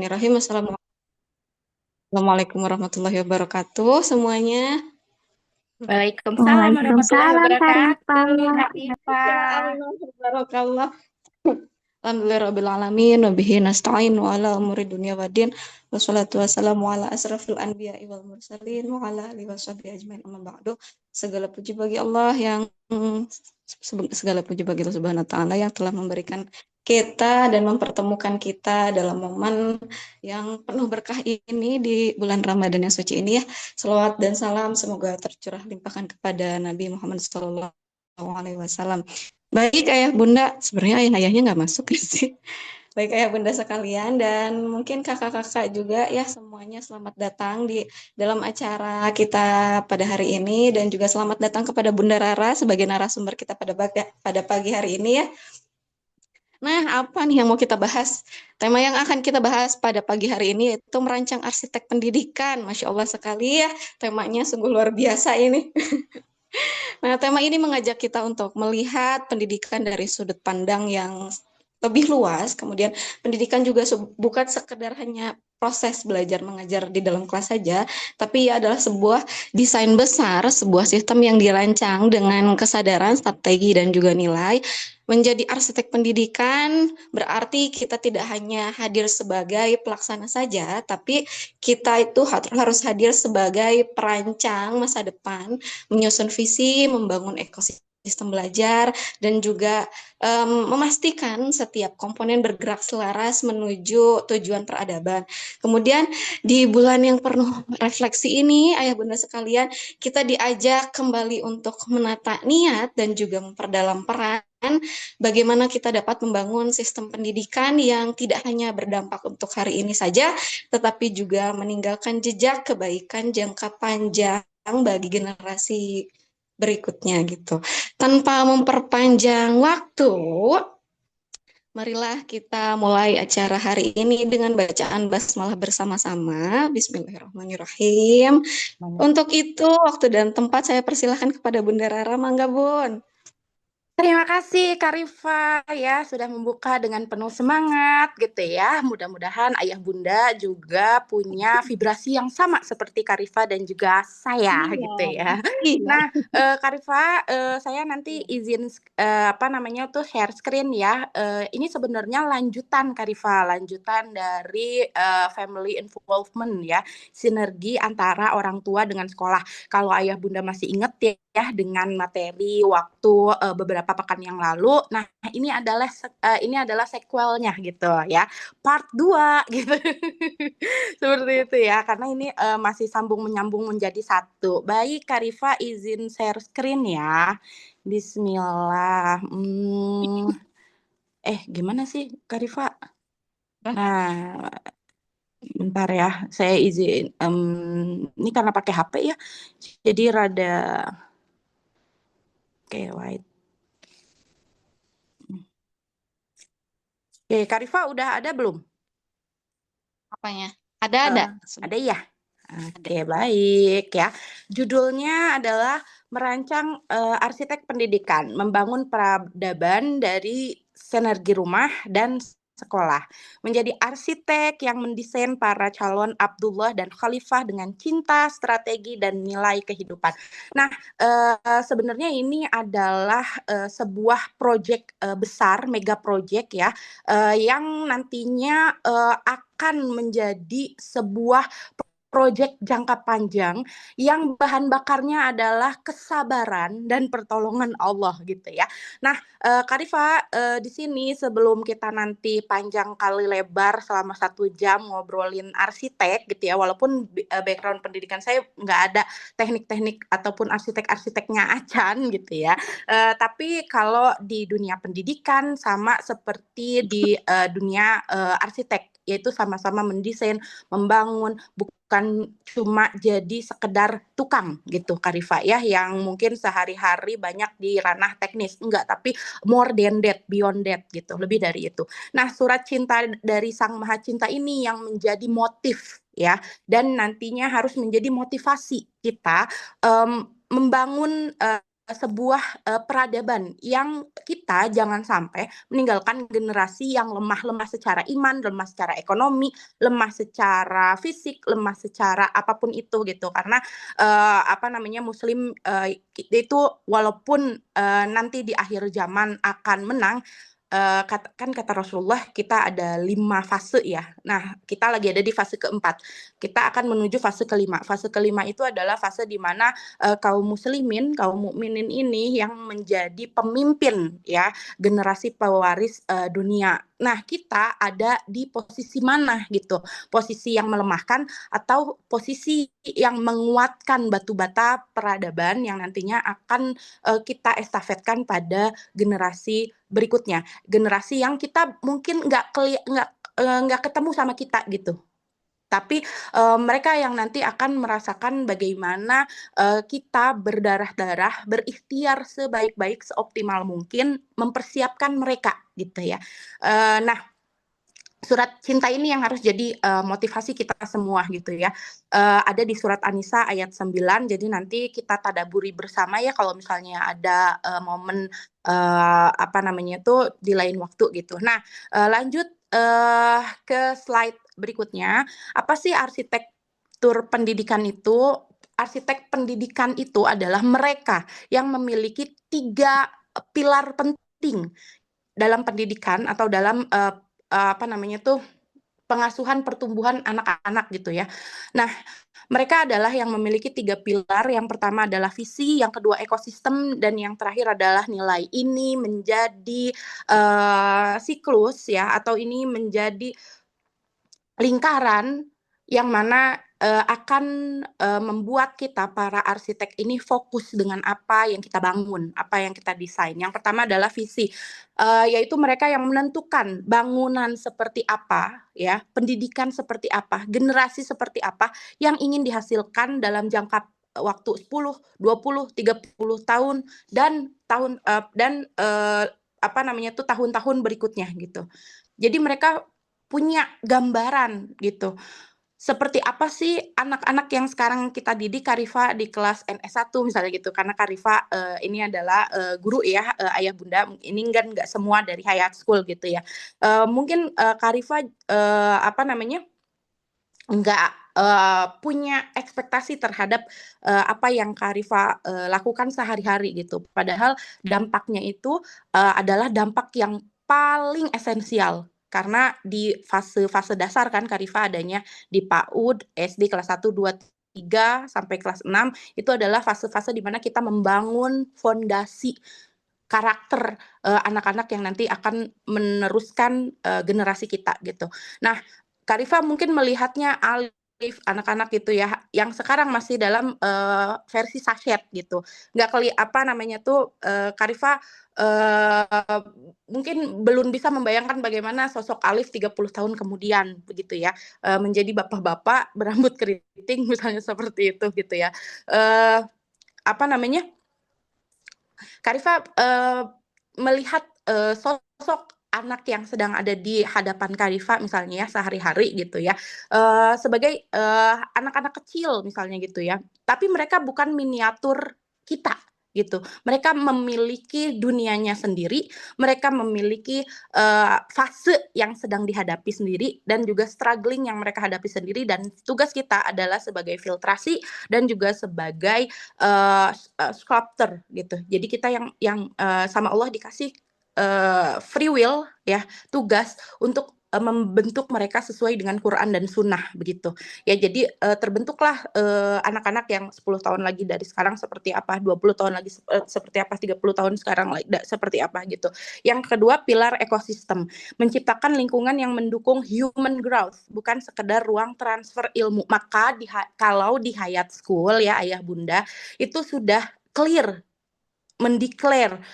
Bismillahirrahmanirrahim. Assalamualaikum warahmatullahi wabarakatuh semuanya. Waalaikumsalam warahmatullahi Waalaikumsalam Karifah. wabarakatuh, Kak Ya Iva. Allah, barakallah. Alhamdulillahirabbil alamin wa bihi nasta'in wa ala umuri dunya waddin. Wassalatu wassalamu ala asrafil anbiya'i wal mursalin wa ala alihi washabihi ajmain amma ba'du. Segala puji bagi Allah yang segala puji bagi Allah Subhanahu wa taala yang telah memberikan kita dan mempertemukan kita dalam momen yang penuh berkah ini di bulan Ramadan yang suci ini ya. Selawat dan salam semoga tercurah limpahkan kepada Nabi Muhammad SAW. Baik ayah bunda, sebenarnya ayah-ayahnya nggak masuk sih. Baik ayah bunda sekalian dan mungkin kakak-kakak juga ya semuanya selamat datang di dalam acara kita pada hari ini dan juga selamat datang kepada Bunda Rara sebagai narasumber kita pada pagi hari ini ya. Nah, apa nih yang mau kita bahas? Tema yang akan kita bahas pada pagi hari ini yaitu merancang arsitek pendidikan. Masya Allah sekali ya, temanya sungguh luar biasa ini. Nah, tema ini mengajak kita untuk melihat pendidikan dari sudut pandang yang lebih luas. Kemudian pendidikan juga bukan sekedar hanya proses belajar mengajar di dalam kelas saja, tapi ia adalah sebuah desain besar, sebuah sistem yang dirancang dengan kesadaran, strategi, dan juga nilai. Menjadi arsitek pendidikan berarti kita tidak hanya hadir sebagai pelaksana saja, tapi kita itu harus hadir sebagai perancang masa depan, menyusun visi, membangun ekosistem belajar, dan juga memastikan setiap komponen bergerak selaras menuju tujuan peradaban. Kemudian di bulan yang penuh refleksi ini, ayah bunda sekalian, kita diajak kembali untuk menata niat dan juga memperdalam peran bagaimana kita dapat membangun sistem pendidikan yang tidak hanya berdampak untuk hari ini saja, tetapi juga meninggalkan jejak kebaikan jangka panjang bagi generasi berikutnya gitu. Tanpa memperpanjang waktu, marilah kita mulai acara hari ini dengan bacaan basmalah bersama-sama. Bismillahirrahmanirrahim. Untuk itu, waktu dan tempat saya persilahkan kepada Bunda Rara, mangga Bun. Terima kasih Kak Rifa ya sudah membuka dengan penuh semangat gitu ya. Mudah-mudahan ayah bunda juga punya vibrasi yang sama seperti Kak Rifa dan juga saya Iya, gitu ya. iya. Nah, Kak Rifa, saya nanti izin apa namanya tuh share screen ya. Ini sebenarnya lanjutan Kak Rifa, lanjutan dari family involvement ya, sinergi antara orang tua dengan sekolah. Kalau ayah bunda masih inget ya dengan materi waktu beberapa pekan yang lalu. Nah, ini adalah sequelnya gitu ya. Part 2 gitu. Seperti itu ya, karena ini masih sambung menyambung menjadi satu. Baik, Karifa izin share screen ya. Bismillah. Gimana sih, Karifa? Nah, bentar ya, saya izin. Ini karena pakai HP ya, jadi rada wait. Oke, Karifa udah ada belum? Apanya? Ada. Ada ya? Oke, baik ya. Judulnya adalah merancang arsitek pendidikan, membangun peradaban dari sinergi rumah dan sekolah. Menjadi arsitek yang mendesain para calon Abdullah dan Khalifah dengan cinta, strategi, dan nilai kehidupan. Nah, sebenarnya ini adalah sebuah proyek besar, mega proyek ya, yang nantinya akan menjadi sebuah proyek jangka panjang yang bahan bakarnya adalah kesabaran dan pertolongan Allah gitu ya. Nah, Karifa, di sini sebelum kita nanti panjang kali lebar selama 1 jam ngobrolin arsitek gitu ya, walaupun background pendidikan saya nggak ada teknik-teknik ataupun arsitek-arsiteknya acan gitu ya. Tapi kalau di dunia pendidikan sama seperti di dunia arsitek, yaitu sama-sama mendesain, membangun, bukan cuma jadi sekedar tukang gitu Karifa ya, yang mungkin sehari-hari banyak di ranah teknis, enggak, tapi more than that, beyond that gitu, lebih dari itu. Nah, surat cinta dari Sang Maha Cinta ini yang menjadi motif ya, dan nantinya harus menjadi motivasi kita membangun sebuah peradaban yang kita jangan sampai meninggalkan generasi yang lemah secara iman, lemah secara ekonomi, lemah secara fisik, lemah secara apapun itu gitu. Karena apa namanya Muslim itu walaupun nanti di akhir zaman akan menang, kan kata Rasulullah kita ada 5 fase ya. Nah, kita lagi ada di fase keempat. Kita akan menuju fase kelima. Fase kelima itu adalah fase di mana kaum muslimin, kaum mukminin ini yang menjadi pemimpin ya, generasi pewaris dunia. Nah, kita ada di posisi mana gitu? Posisi yang melemahkan atau posisi yang menguatkan batu bata peradaban yang nantinya akan kita estafetkan pada generasi berikutnya, generasi yang kita mungkin nggak ketemu sama kita gitu, tapi mereka yang nanti akan merasakan bagaimana kita berdarah-darah, berikhtiar sebaik-baik, seoptimal mungkin mempersiapkan mereka gitu ya. Nah, surat cinta ini yang harus jadi motivasi kita semua gitu ya. Ada di surat An-Nisa ayat 9. Jadi nanti kita tadaburi bersama ya kalau misalnya ada momen apa namanya tuh di lain waktu gitu. Nah, lanjut ke slide berikutnya. Apa sih arsitektur pendidikan itu? Arsitek pendidikan itu adalah mereka yang memiliki 3 pilar penting dalam pendidikan atau dalam apa namanya tuh pengasuhan pertumbuhan anak-anak gitu ya. Nah, mereka adalah yang memiliki 3 pilar. Yang pertama adalah visi, yang kedua ekosistem, dan yang terakhir adalah nilai. Ini menjadi siklus ya, atau ini menjadi lingkaran yang mana akan membuat kita para arsitek ini fokus dengan apa yang kita bangun, apa yang kita desain. Yang pertama adalah visi, yaitu mereka yang menentukan bangunan seperti apa, ya, pendidikan seperti apa, generasi seperti apa yang ingin dihasilkan dalam jangka waktu 10, 20, 30 tahun dan apa namanya tuh tahun-tahun berikutnya gitu. Jadi mereka punya gambaran gitu. Seperti apa sih anak-anak yang sekarang kita didik Karifa di kelas NS1 misalnya gitu. Karena Karifa ini adalah guru ya, ayah bunda. Ini nggak semua dari Hayat School gitu ya. Mungkin Karifa apa namanya nggak punya ekspektasi terhadap apa yang Karifa lakukan sehari-hari gitu. Padahal dampaknya itu adalah dampak yang paling esensial karena di fase-fase dasar kan Karifa adanya di PAUD, SD kelas 1, 2, 3 sampai kelas 6 itu adalah fase-fase di mana kita membangun fondasi karakter anak-anak yang nanti akan meneruskan generasi kita gitu. Nah, Karifa mungkin melihatnya Alif, anak-anak gitu ya, yang sekarang masih dalam versi sachet gitu. Nggak apa namanya tuh, Karifa mungkin belum bisa membayangkan bagaimana sosok Alif 30 tahun kemudian begitu ya, menjadi bapak-bapak berambut keriting misalnya seperti itu gitu ya. Apa namanya? Karifa melihat sosok anak yang sedang ada di hadapan Karifa misalnya ya sehari-hari gitu ya, sebagai anak-anak kecil misalnya gitu ya, tapi mereka bukan miniatur kita gitu. Mereka memiliki dunianya sendiri, mereka memiliki fase yang sedang dihadapi sendiri dan juga struggling yang mereka hadapi sendiri, dan tugas kita adalah sebagai filtrasi dan juga sebagai sculptor gitu. Jadi kita yang sama Allah dikasih free will ya, tugas untuk membentuk mereka sesuai dengan Quran dan Sunnah begitu. Ya jadi terbentuklah anak-anak yang 10 tahun lagi dari sekarang seperti apa, 20 tahun lagi seperti apa, 30 tahun sekarang seperti apa gitu. Yang kedua pilar ekosistem, menciptakan lingkungan yang mendukung human growth, bukan sekedar ruang transfer ilmu. Maka kalau di Hayat School ya ayah bunda itu sudah clear mendeklar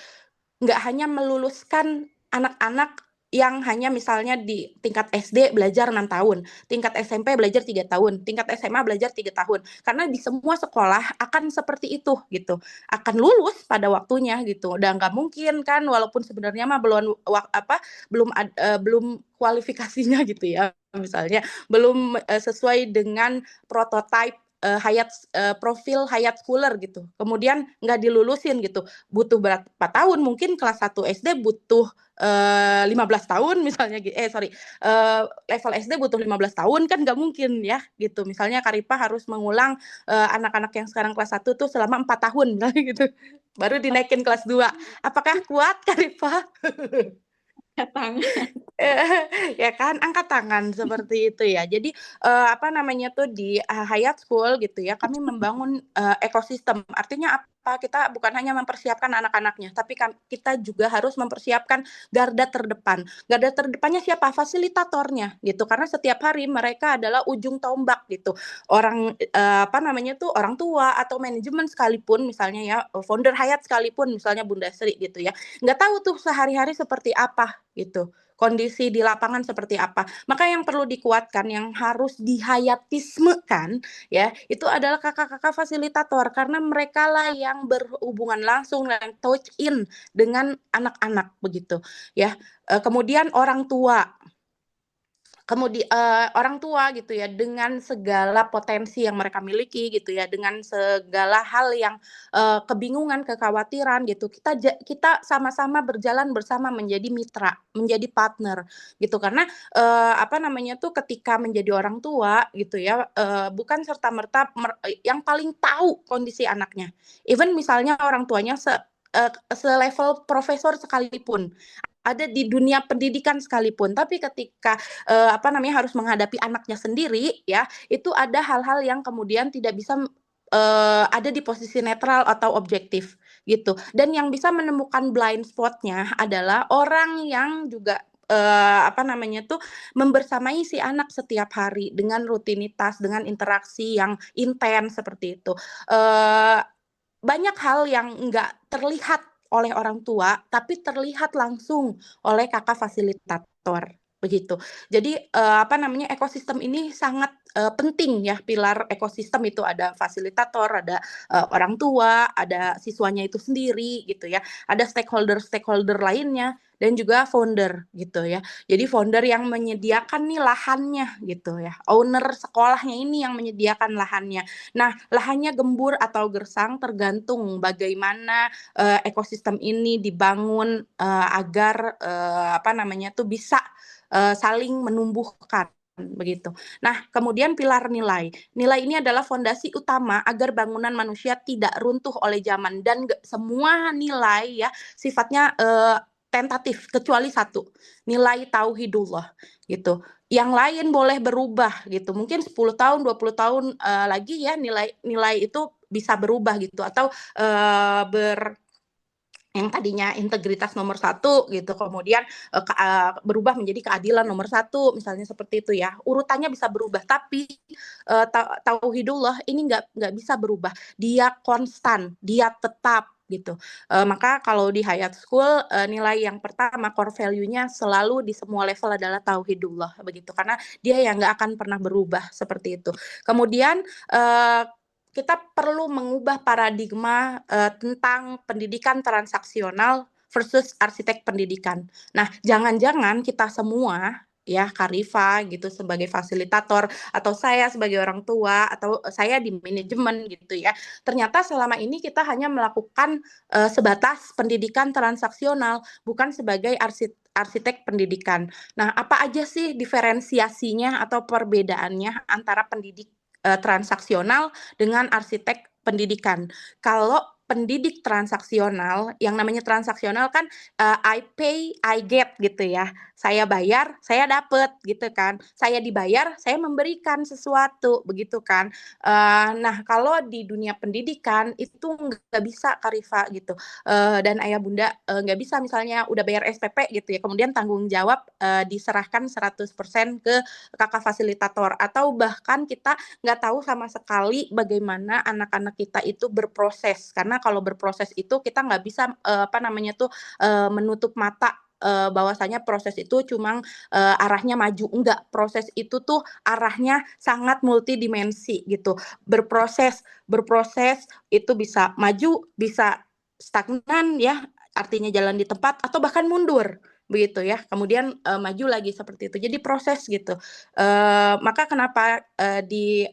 nggak hanya meluluskan anak-anak yang hanya misalnya di tingkat SD belajar 6 tahun, tingkat SMP belajar 3 tahun, tingkat SMA belajar 3 tahun. Karena di semua sekolah akan seperti itu gitu. Akan lulus pada waktunya gitu. Dan nggak mungkin kan walaupun sebenarnya mah belum kualifikasinya gitu ya. Misalnya belum sesuai dengan prototipe profil Hayat Schooler gitu. Kemudian nggak dilulusin gitu. Butuh berapa tahun? Mungkin kelas 1 SD butuh 15 tahun misalnya level SD butuh 15 tahun kan nggak mungkin ya gitu. Misalnya Karipa harus mengulang anak-anak yang sekarang kelas 1 tuh selama 4 tahun misalnya gitu. Baru dinaikin kelas 2. Apakah kuat Karipa? Datang. Ya kan, angkat tangan seperti itu ya. Jadi apa namanya tuh di Hayat School gitu ya, kami membangun ekosistem. Artinya apa? Kita bukan hanya mempersiapkan anak-anaknya, tapi kita juga harus mempersiapkan garda terdepan. Garda terdepannya siapa? Fasilitatornya gitu. Karena setiap hari mereka adalah ujung tombak gitu. Orang apa namanya tuh orang tua atau manajemen sekalipun misalnya ya, founder Hayat sekalipun misalnya Bunda Sri gitu ya. Nggak tahu tuh sehari-hari seperti apa gitu, kondisi di lapangan seperti apa. Maka yang perlu dikuatkan, yang harus dihayatismekan ya, itu adalah kakak-kakak fasilitator karena mereka lah yang berhubungan langsung dan touch in dengan anak-anak begitu ya. Kemudian orang tua orang tua gitu ya, dengan segala potensi yang mereka miliki gitu ya, dengan segala hal yang kebingungan, kekhawatiran gitu, kita sama-sama berjalan bersama menjadi mitra, menjadi partner gitu. Karena apa namanya tuh ketika menjadi orang tua gitu ya, bukan serta-merta yang paling tahu kondisi anaknya. Even misalnya orang tuanya selevel profesor sekalipun, ada di dunia pendidikan sekalipun, tapi ketika apa namanya harus menghadapi anaknya sendiri ya, itu ada hal-hal yang kemudian tidak bisa ada di posisi netral atau objektif gitu. Dan yang bisa menemukan blind spotnya adalah orang yang juga apa namanya tuh membersamai si anak setiap hari dengan rutinitas, dengan interaksi yang intens seperti itu. Banyak hal yang nggak terlihat oleh orang tua, tapi terlihat langsung oleh kakak fasilitator begitu. Jadi apa namanya ekosistem ini sangat penting ya, pilar ekosistem itu ada fasilitator, ada orang tua, ada siswanya itu sendiri gitu ya, ada stakeholder lainnya dan juga founder gitu ya. Jadi founder yang menyediakan nih lahannya gitu ya, owner sekolahnya ini yang menyediakan lahannya. Nah, lahannya gembur atau gersang tergantung bagaimana ekosistem ini dibangun agar apa namanya tuh bisa saling menumbuhkan begitu. Nah, kemudian pilar nilai. Nilai ini adalah fondasi utama agar bangunan manusia tidak runtuh oleh zaman dan semua nilai ya sifatnya tentatif kecuali satu, nilai tauhidullah gitu. Yang lain boleh berubah gitu. Mungkin 10 tahun, 20 tahun lagi ya nilai itu bisa berubah gitu atau yang tadinya integritas nomor 1 gitu, kemudian berubah menjadi keadilan nomor 1 misalnya seperti itu ya. Urutannya bisa berubah, tapi tauhidullah ini nggak bisa berubah. Dia konstan, dia tetap gitu. Maka kalau di Hayat School nilai yang pertama core value-nya selalu di semua level adalah tauhidullah begitu, karena dia yang nggak akan pernah berubah seperti itu. Kemudian kita perlu mengubah paradigma tentang pendidikan transaksional versus arsitek pendidikan. Nah, jangan-jangan kita semua ya Karifa gitu sebagai fasilitator atau saya sebagai orang tua atau saya di manajemen gitu ya. Ternyata selama ini kita hanya melakukan sebatas pendidikan transaksional, bukan sebagai arsitek pendidikan. Nah, apa aja sih diferensiasinya atau perbedaannya antara pendidik transaksional dengan arsitek pendidikan? Kalau pendidik transaksional, yang namanya transaksional kan I pay, I get gitu ya. Saya bayar, saya dapat gitu kan. Saya dibayar, saya memberikan sesuatu begitu kan. Nah, kalau di dunia pendidikan itu nggak bisa Karifa gitu. Dan ayah bunda nggak bisa misalnya udah bayar SPP gitu ya, kemudian tanggung jawab diserahkan 100% ke kakak fasilitator atau bahkan kita nggak tahu sama sekali bagaimana anak-anak kita itu berproses, karena kalau berproses itu kita nggak bisa apa namanya tuh menutup mata bahwasanya proses itu cuma arahnya maju. Enggak, proses itu tuh arahnya sangat multidimensi gitu. Berproses itu bisa maju, bisa stagnan ya, artinya jalan di tempat atau bahkan mundur begitu ya. Kemudian maju lagi seperti itu. Jadi proses gitu. Maka kenapa di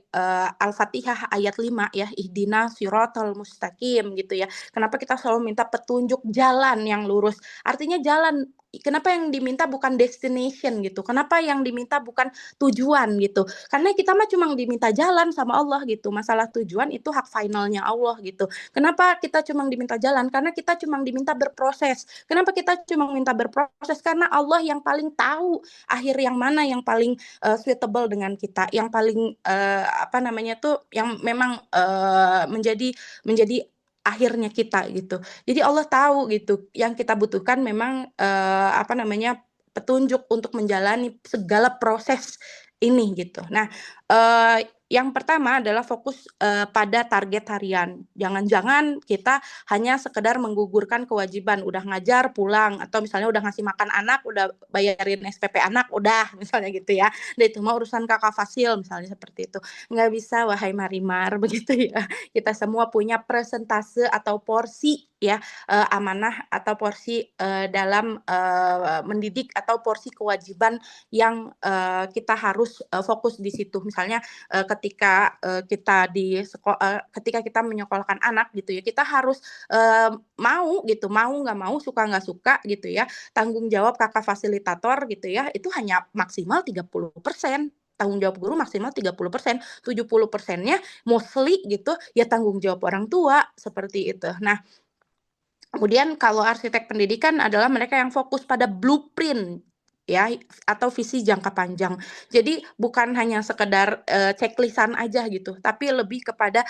Al-Fatihah ayat 5 ya, ihdinas siratal mustaqim gitu ya. Kenapa kita selalu minta petunjuk jalan yang lurus? Artinya jalan. Kenapa yang diminta bukan destination gitu? Kenapa yang diminta bukan tujuan gitu? Karena kita mah cuma diminta jalan sama Allah gitu. Masalah tujuan itu hak finalnya Allah gitu. Kenapa kita cuma diminta jalan? Karena kita cuma diminta berproses. Kenapa kita cuma minta berproses? Karena Allah yang paling tahu akhir yang mana yang paling suitable dengan kita, yang paling apa namanya tuh, yang memang menjadi akhirnya kita gitu. Jadi Allah tahu gitu, yang kita butuhkan memang apa namanya, petunjuk untuk menjalani segala proses ini gitu. Nah, yang pertama adalah fokus pada target harian. Jangan-jangan kita hanya sekedar menggugurkan kewajiban, udah ngajar pulang, atau misalnya udah ngasih makan anak, udah bayarin SPP anak, udah misalnya gitu ya. Dan itu mah urusan kakak fasil misalnya seperti itu. Nggak bisa, wahai marimar, begitu ya. Kita semua punya persentase atau porsi ya, amanah atau porsi dalam mendidik atau porsi kewajiban yang kita harus fokus di situ. Misalnya ketika ketika kita menyekolahkan anak gitu ya, kita harus mau gitu, mau nggak mau, suka nggak suka gitu ya, tanggung jawab kakak fasilitator gitu ya, itu hanya maksimal 30%. Tanggung jawab guru maksimal 30%, 70%-nya mostly gitu ya tanggung jawab orang tua seperti itu. Nah, kemudian kalau arsitek pendidikan adalah mereka yang fokus pada blueprint ya, atau visi jangka panjang. Jadi bukan hanya sekedar checklistan aja gitu, tapi lebih kepada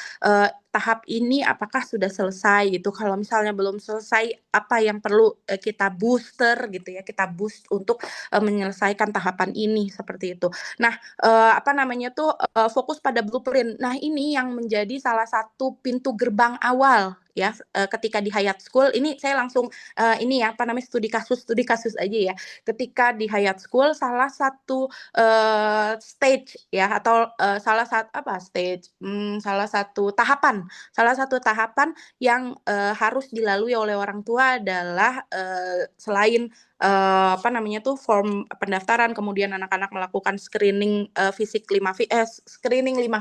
tahap ini apakah sudah selesai gitu. Kalau misalnya belum selesai, apa yang perlu kita booster gitu ya, kita boost untuk menyelesaikan tahapan ini seperti itu. Nah, apa namanya tuh, fokus pada blueprint. Nah, ini yang menjadi salah satu pintu gerbang awal ya, ketika di Hayat School ini saya langsung ini ya, apa namanya, studi kasus aja ya. Ketika di Hayat School salah satu stage ya, atau salah satu tahapan yang harus dilalui oleh orang tua adalah selain apa namanya tuh, form pendaftaran, kemudian anak-anak melakukan screening screening 5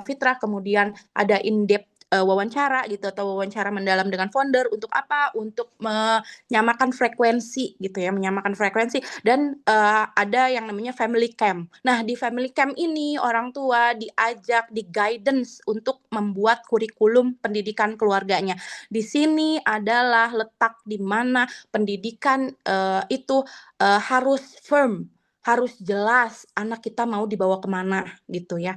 fitrah, kemudian ada in-depth wawancara gitu, atau wawancara mendalam dengan founder. Untuk apa? Untuk menyamakan frekuensi gitu ya, menyamakan frekuensi. Dan ada yang namanya family camp. Nah, di family camp ini orang tua diajak, di guidance untuk membuat kurikulum pendidikan keluarganya. Di sini adalah letak di mana pendidikan itu harus firm, harus jelas anak kita mau dibawa kemana gitu ya.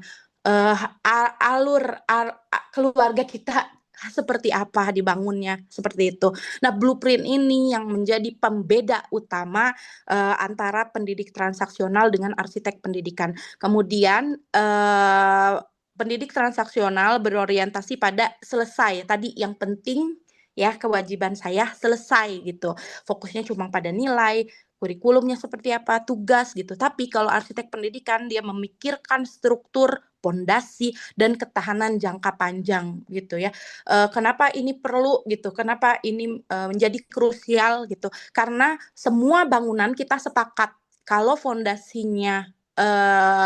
Keluarga kita seperti apa dibangunnya, seperti itu. Nah, blueprint ini yang menjadi pembeda utama antara pendidik transaksional dengan arsitek pendidikan. Kemudian pendidik transaksional berorientasi pada selesai. Tadi yang penting ya, kewajiban saya selesai gitu. Fokusnya cuma pada nilai, kurikulumnya seperti apa, tugas gitu. Tapi kalau arsitek pendidikan dia memikirkan struktur, pondasi, dan ketahanan jangka panjang gitu ya. Kenapa ini perlu gitu? Kenapa ini menjadi krusial gitu? Karena semua bangunan kita sepakat kalau fondasinya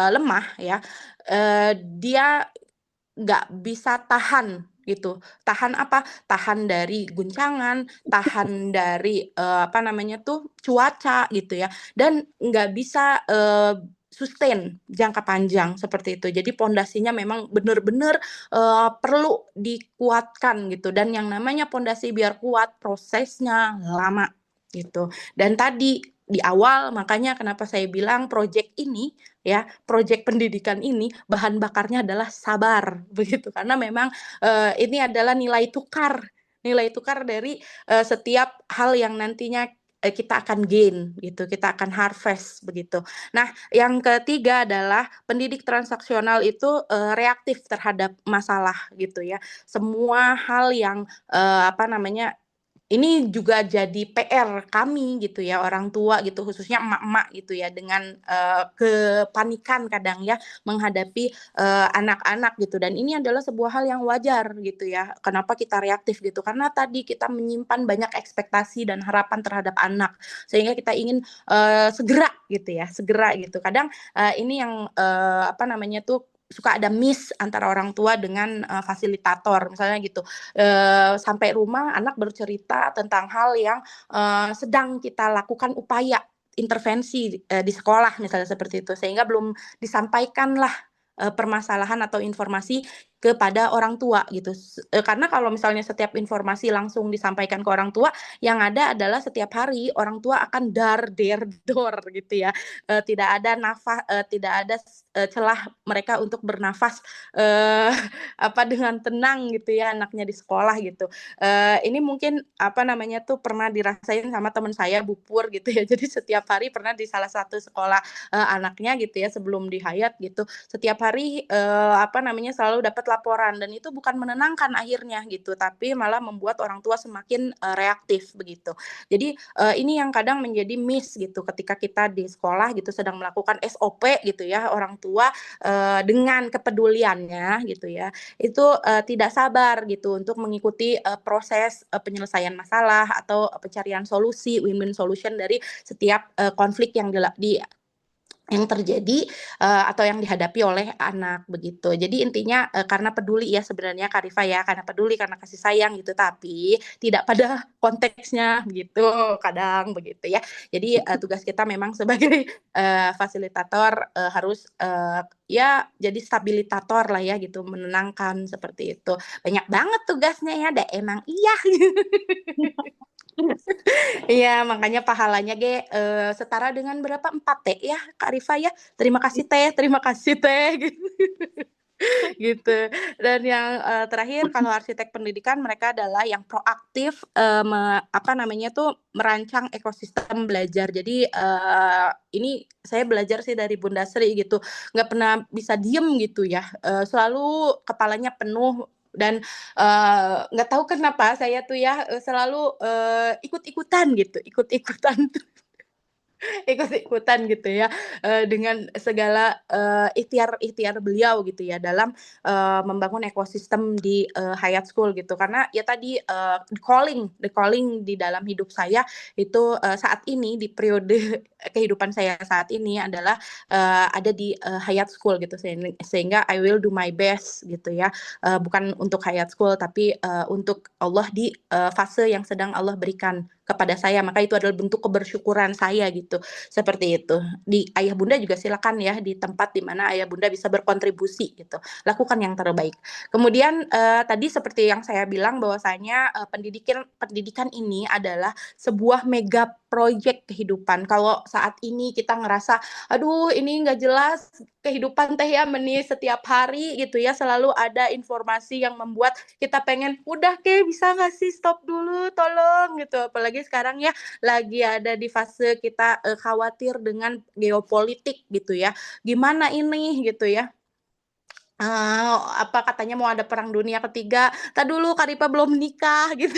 lemah ya, dia nggak bisa tahan gitu. Tahan apa? Tahan dari guncangan, tahan dari apa namanya tuh, cuaca gitu ya, dan nggak bisa sustain jangka panjang seperti itu. Jadi pondasinya memang benar-benar perlu dikuatkan gitu, dan yang namanya pondasi biar kuat prosesnya lama gitu. Dan tadi di awal makanya kenapa saya bilang project ini ya, project pendidikan ini bahan bakarnya adalah sabar begitu, karena memang ini adalah nilai tukar dari setiap hal yang nantinya kita akan gain gitu, kita akan harvest begitu. Nah, yang ketiga adalah pendidik transaksional itu reaktif terhadap masalah gitu ya. Semua hal yang apa namanya, ini juga jadi PR kami gitu ya, orang tua gitu, khususnya emak-emak gitu ya, dengan kepanikan kadang ya menghadapi anak-anak gitu. Dan ini adalah sebuah hal yang wajar gitu ya. Kenapa kita reaktif gitu? Karena tadi kita menyimpan banyak ekspektasi dan harapan terhadap anak, sehingga kita ingin segera gitu ya, segera gitu. Kadang ini yang apa namanya tuh suka ada miss antara orang tua dengan fasilitator misalnya gitu. Sampai rumah anak bercerita tentang hal yang sedang kita lakukan upaya intervensi di sekolah misalnya seperti itu, sehingga belum disampaikanlah permasalahan atau informasi kepada orang tua gitu. Karena kalau misalnya setiap informasi langsung disampaikan ke orang tua, yang ada adalah setiap hari orang tua akan dar der dor gitu ya. Tidak ada nafas, tidak ada celah mereka untuk bernafas apa dengan tenang gitu ya anaknya di sekolah gitu. Ini mungkin apa namanya tuh pernah dirasain sama teman saya Bupur gitu ya. Jadi setiap hari pernah di salah satu sekolah anaknya gitu ya sebelum di Hayat gitu. Setiap hari apa namanya selalu dapat laporan dan itu bukan menenangkan akhirnya gitu, tapi malah membuat orang tua semakin reaktif begitu. Jadi ini yang kadang menjadi miss gitu ketika kita di sekolah gitu sedang melakukan SOP gitu ya, orang tua dengan kepeduliannya gitu ya, itu tidak sabar gitu untuk mengikuti proses penyelesaian masalah atau pencarian solusi, win-win solution dari setiap konflik yang terjadi atau yang dihadapi oleh anak begitu. Jadi intinya karena peduli ya sebenarnya Kak Rifa ya, karena peduli, karena kasih sayang gitu, tapi tidak pada konteksnya gitu, kadang begitu ya. Jadi tugas kita memang sebagai fasilitator harus ya jadi stabilitator lah ya gitu, menenangkan seperti itu. Banyak banget tugasnya ya, emang iya. Iya, makanya pahalanya setara dengan berapa? 4 T ya, Kak Rifa ya. Terima kasih Teh, gitu. Gitu. Dan yang terakhir kalau arsitek pendidikan mereka adalah yang proaktif apa namanya tuh merancang ekosistem belajar. Jadi ini saya belajar sih dari Bunda Sri gitu. Nggak pernah bisa diem gitu ya. Selalu kepalanya penuh dan nggak tahu kenapa saya tuh ya selalu ikut-ikutan gitu, ikut-ikutan ikut-ikutan gitu ya dengan segala ikhtiar-ikhtiar beliau gitu ya dalam membangun ekosistem di Hayat School gitu karena ya tadi the calling di dalam hidup saya itu saat ini di periode kehidupan saya saat ini adalah ada di Hayat School gitu sehingga I will do my best gitu ya bukan untuk Hayat School tapi untuk Allah di fase yang sedang Allah berikan kepada saya, maka itu adalah bentuk kebersyukuran saya gitu. Seperti itu. Di ayah bunda juga silakan ya di tempat di mana ayah bunda bisa berkontribusi gitu. Lakukan yang terbaik. Kemudian tadi seperti yang saya bilang bahwasanya pendidikan ini adalah sebuah mega project kehidupan. Kalau saat ini kita ngerasa aduh ini nggak jelas kehidupan teh ya meni setiap hari gitu ya selalu ada informasi yang membuat kita pengen udah bisa nggak sih stop dulu tolong gitu apalagi sekarang ya lagi ada di fase kita khawatir dengan geopolitik gitu ya gimana ini gitu ya apa katanya mau ada perang dunia ketiga tak dulu Karipa belum nikah gitu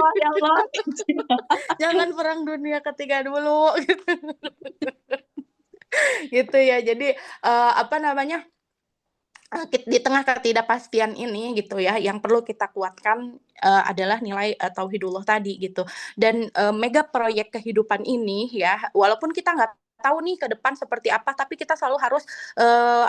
Oh ya Allah. jangan perang dunia ketiga dulu gitu, gitu ya jadi apa namanya di tengah ketidakpastian ini gitu ya, yang perlu kita kuatkan adalah nilai tauhidullah tadi gitu. Dan mega proyek kehidupan ini ya, walaupun kita nggak tahu nih ke depan seperti apa, tapi kita selalu harus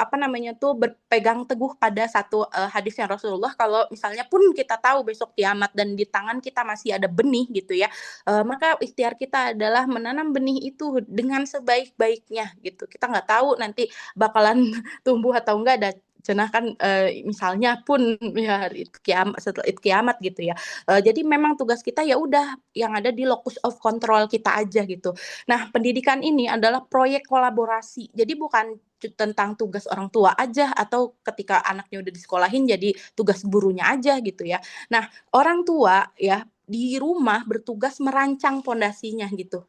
apa namanya tuh berpegang teguh pada satu hadisnya Rasulullah. Kalau misalnya pun kita tahu besok kiamat dan di tangan kita masih ada benih gitu ya, maka ikhtiar kita adalah menanam benih itu dengan sebaik-baiknya gitu. Kita nggak tahu nanti bakalan tumbuh atau enggak ada cenah kan misalnya pun ya hari kiamat setelah kiamat gitu ya. Jadi memang tugas kita ya udah yang ada di locus of control kita aja gitu. Nah, pendidikan ini adalah proyek kolaborasi. Jadi bukan tentang tugas orang tua aja atau ketika anaknya udah disekolahin jadi tugas gurunya aja gitu ya. Nah, orang tua ya di rumah bertugas merancang pondasinya gitu.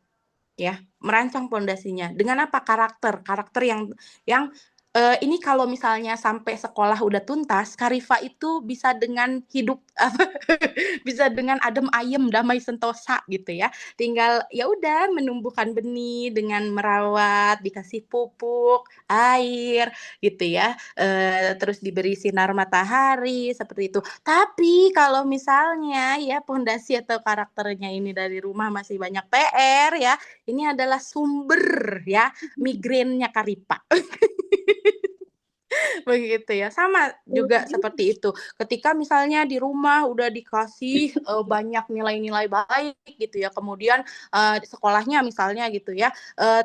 Ya, merancang pondasinya. Dengan apa? Karakter yang Ini kalau misalnya sampai sekolah udah tuntas, Karifa itu bisa dengan hidup bisa dengan adem ayem, damai sentosa gitu ya. Tinggal ya udah menumbuhkan benih dengan merawat, dikasih pupuk, air gitu ya. Terus diberi sinar matahari seperti itu. Tapi kalau misalnya ya pondasi atau karakternya ini dari rumah masih banyak PR ya, ini adalah sumber ya migrainnya Karifa. Begitu ya, sama juga seperti itu. Ketika misalnya di rumah udah dikasih banyak nilai-nilai baik gitu ya, kemudian sekolahnya misalnya gitu ya,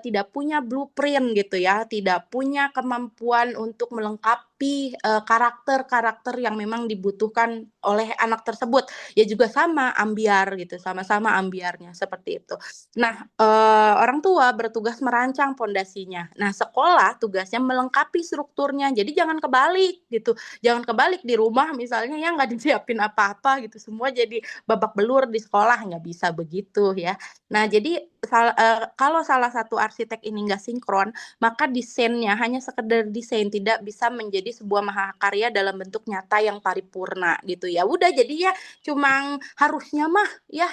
tidak punya blueprint gitu ya, tidak punya kemampuan untuk melengkapi karakter-karakter yang memang dibutuhkan oleh anak tersebut. Ya juga sama ambiar gitu, sama-sama ambiarnya seperti itu. Nah, orang tua bertugas merancang pondasinya. Nah, sekolah tugasnya melengkapi strukturnya. Jadi jangan kebalik gitu. Jangan kebalik di rumah misalnya ya nggak disiapin apa-apa gitu. Semua jadi babak belur di sekolah, nggak bisa begitu ya. Nah, jadi kalau salah satu arsitek ini nggak sinkron, maka desainnya hanya sekedar desain, tidak bisa menjadi sebuah mahakarya dalam bentuk nyata yang paripurna gitu ya. Udah jadi ya cuma harusnya mah ya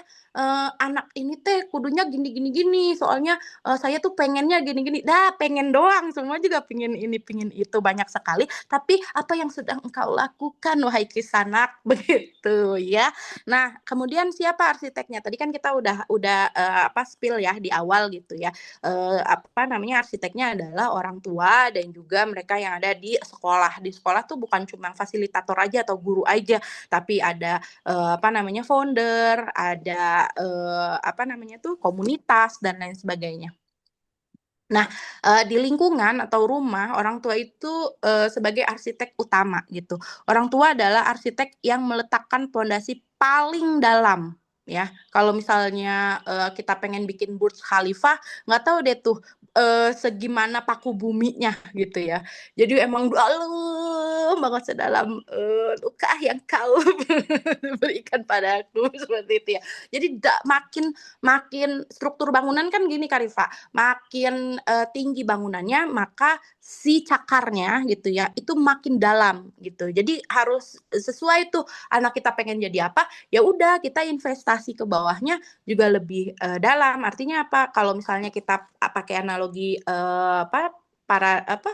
anak ini teh kudunya gini gini gini soalnya saya tuh pengennya gini gini dah pengen doang semua juga pengen ini pengen itu banyak sekali tapi apa yang sedang engkau lakukan wahai kisanak begitu ya. Nah kemudian siapa arsiteknya tadi kan kita udah apa spill ya di awal gitu ya. Apa namanya arsiteknya adalah orang tua dan juga mereka yang ada di sekolah tuh bukan cuma fasilitator aja atau guru aja tapi ada apa namanya founder, ada apa namanya tuh komunitas dan lain sebagainya. Nah, di lingkungan atau rumah orang tua itu sebagai arsitek utama gitu. Orang tua adalah arsitek yang meletakkan pondasi paling dalam ya. Kalau misalnya kita pengen bikin Burj Khalifa, nggak tahu deh tuh segimana paku buminya gitu ya. Jadi emang dalam banget sedalam luka yang kau berikan padaku seperti itu ya. Jadi makin makin struktur bangunan kan gini Karifa, makin tinggi bangunannya maka si cakarnya gitu ya itu makin dalam gitu. Jadi harus sesuai tuh anak kita pengen jadi apa, ya udah kita investasi ke bawahnya juga lebih dalam. Artinya apa? Kalau misalnya kita pakai analogi apa para apa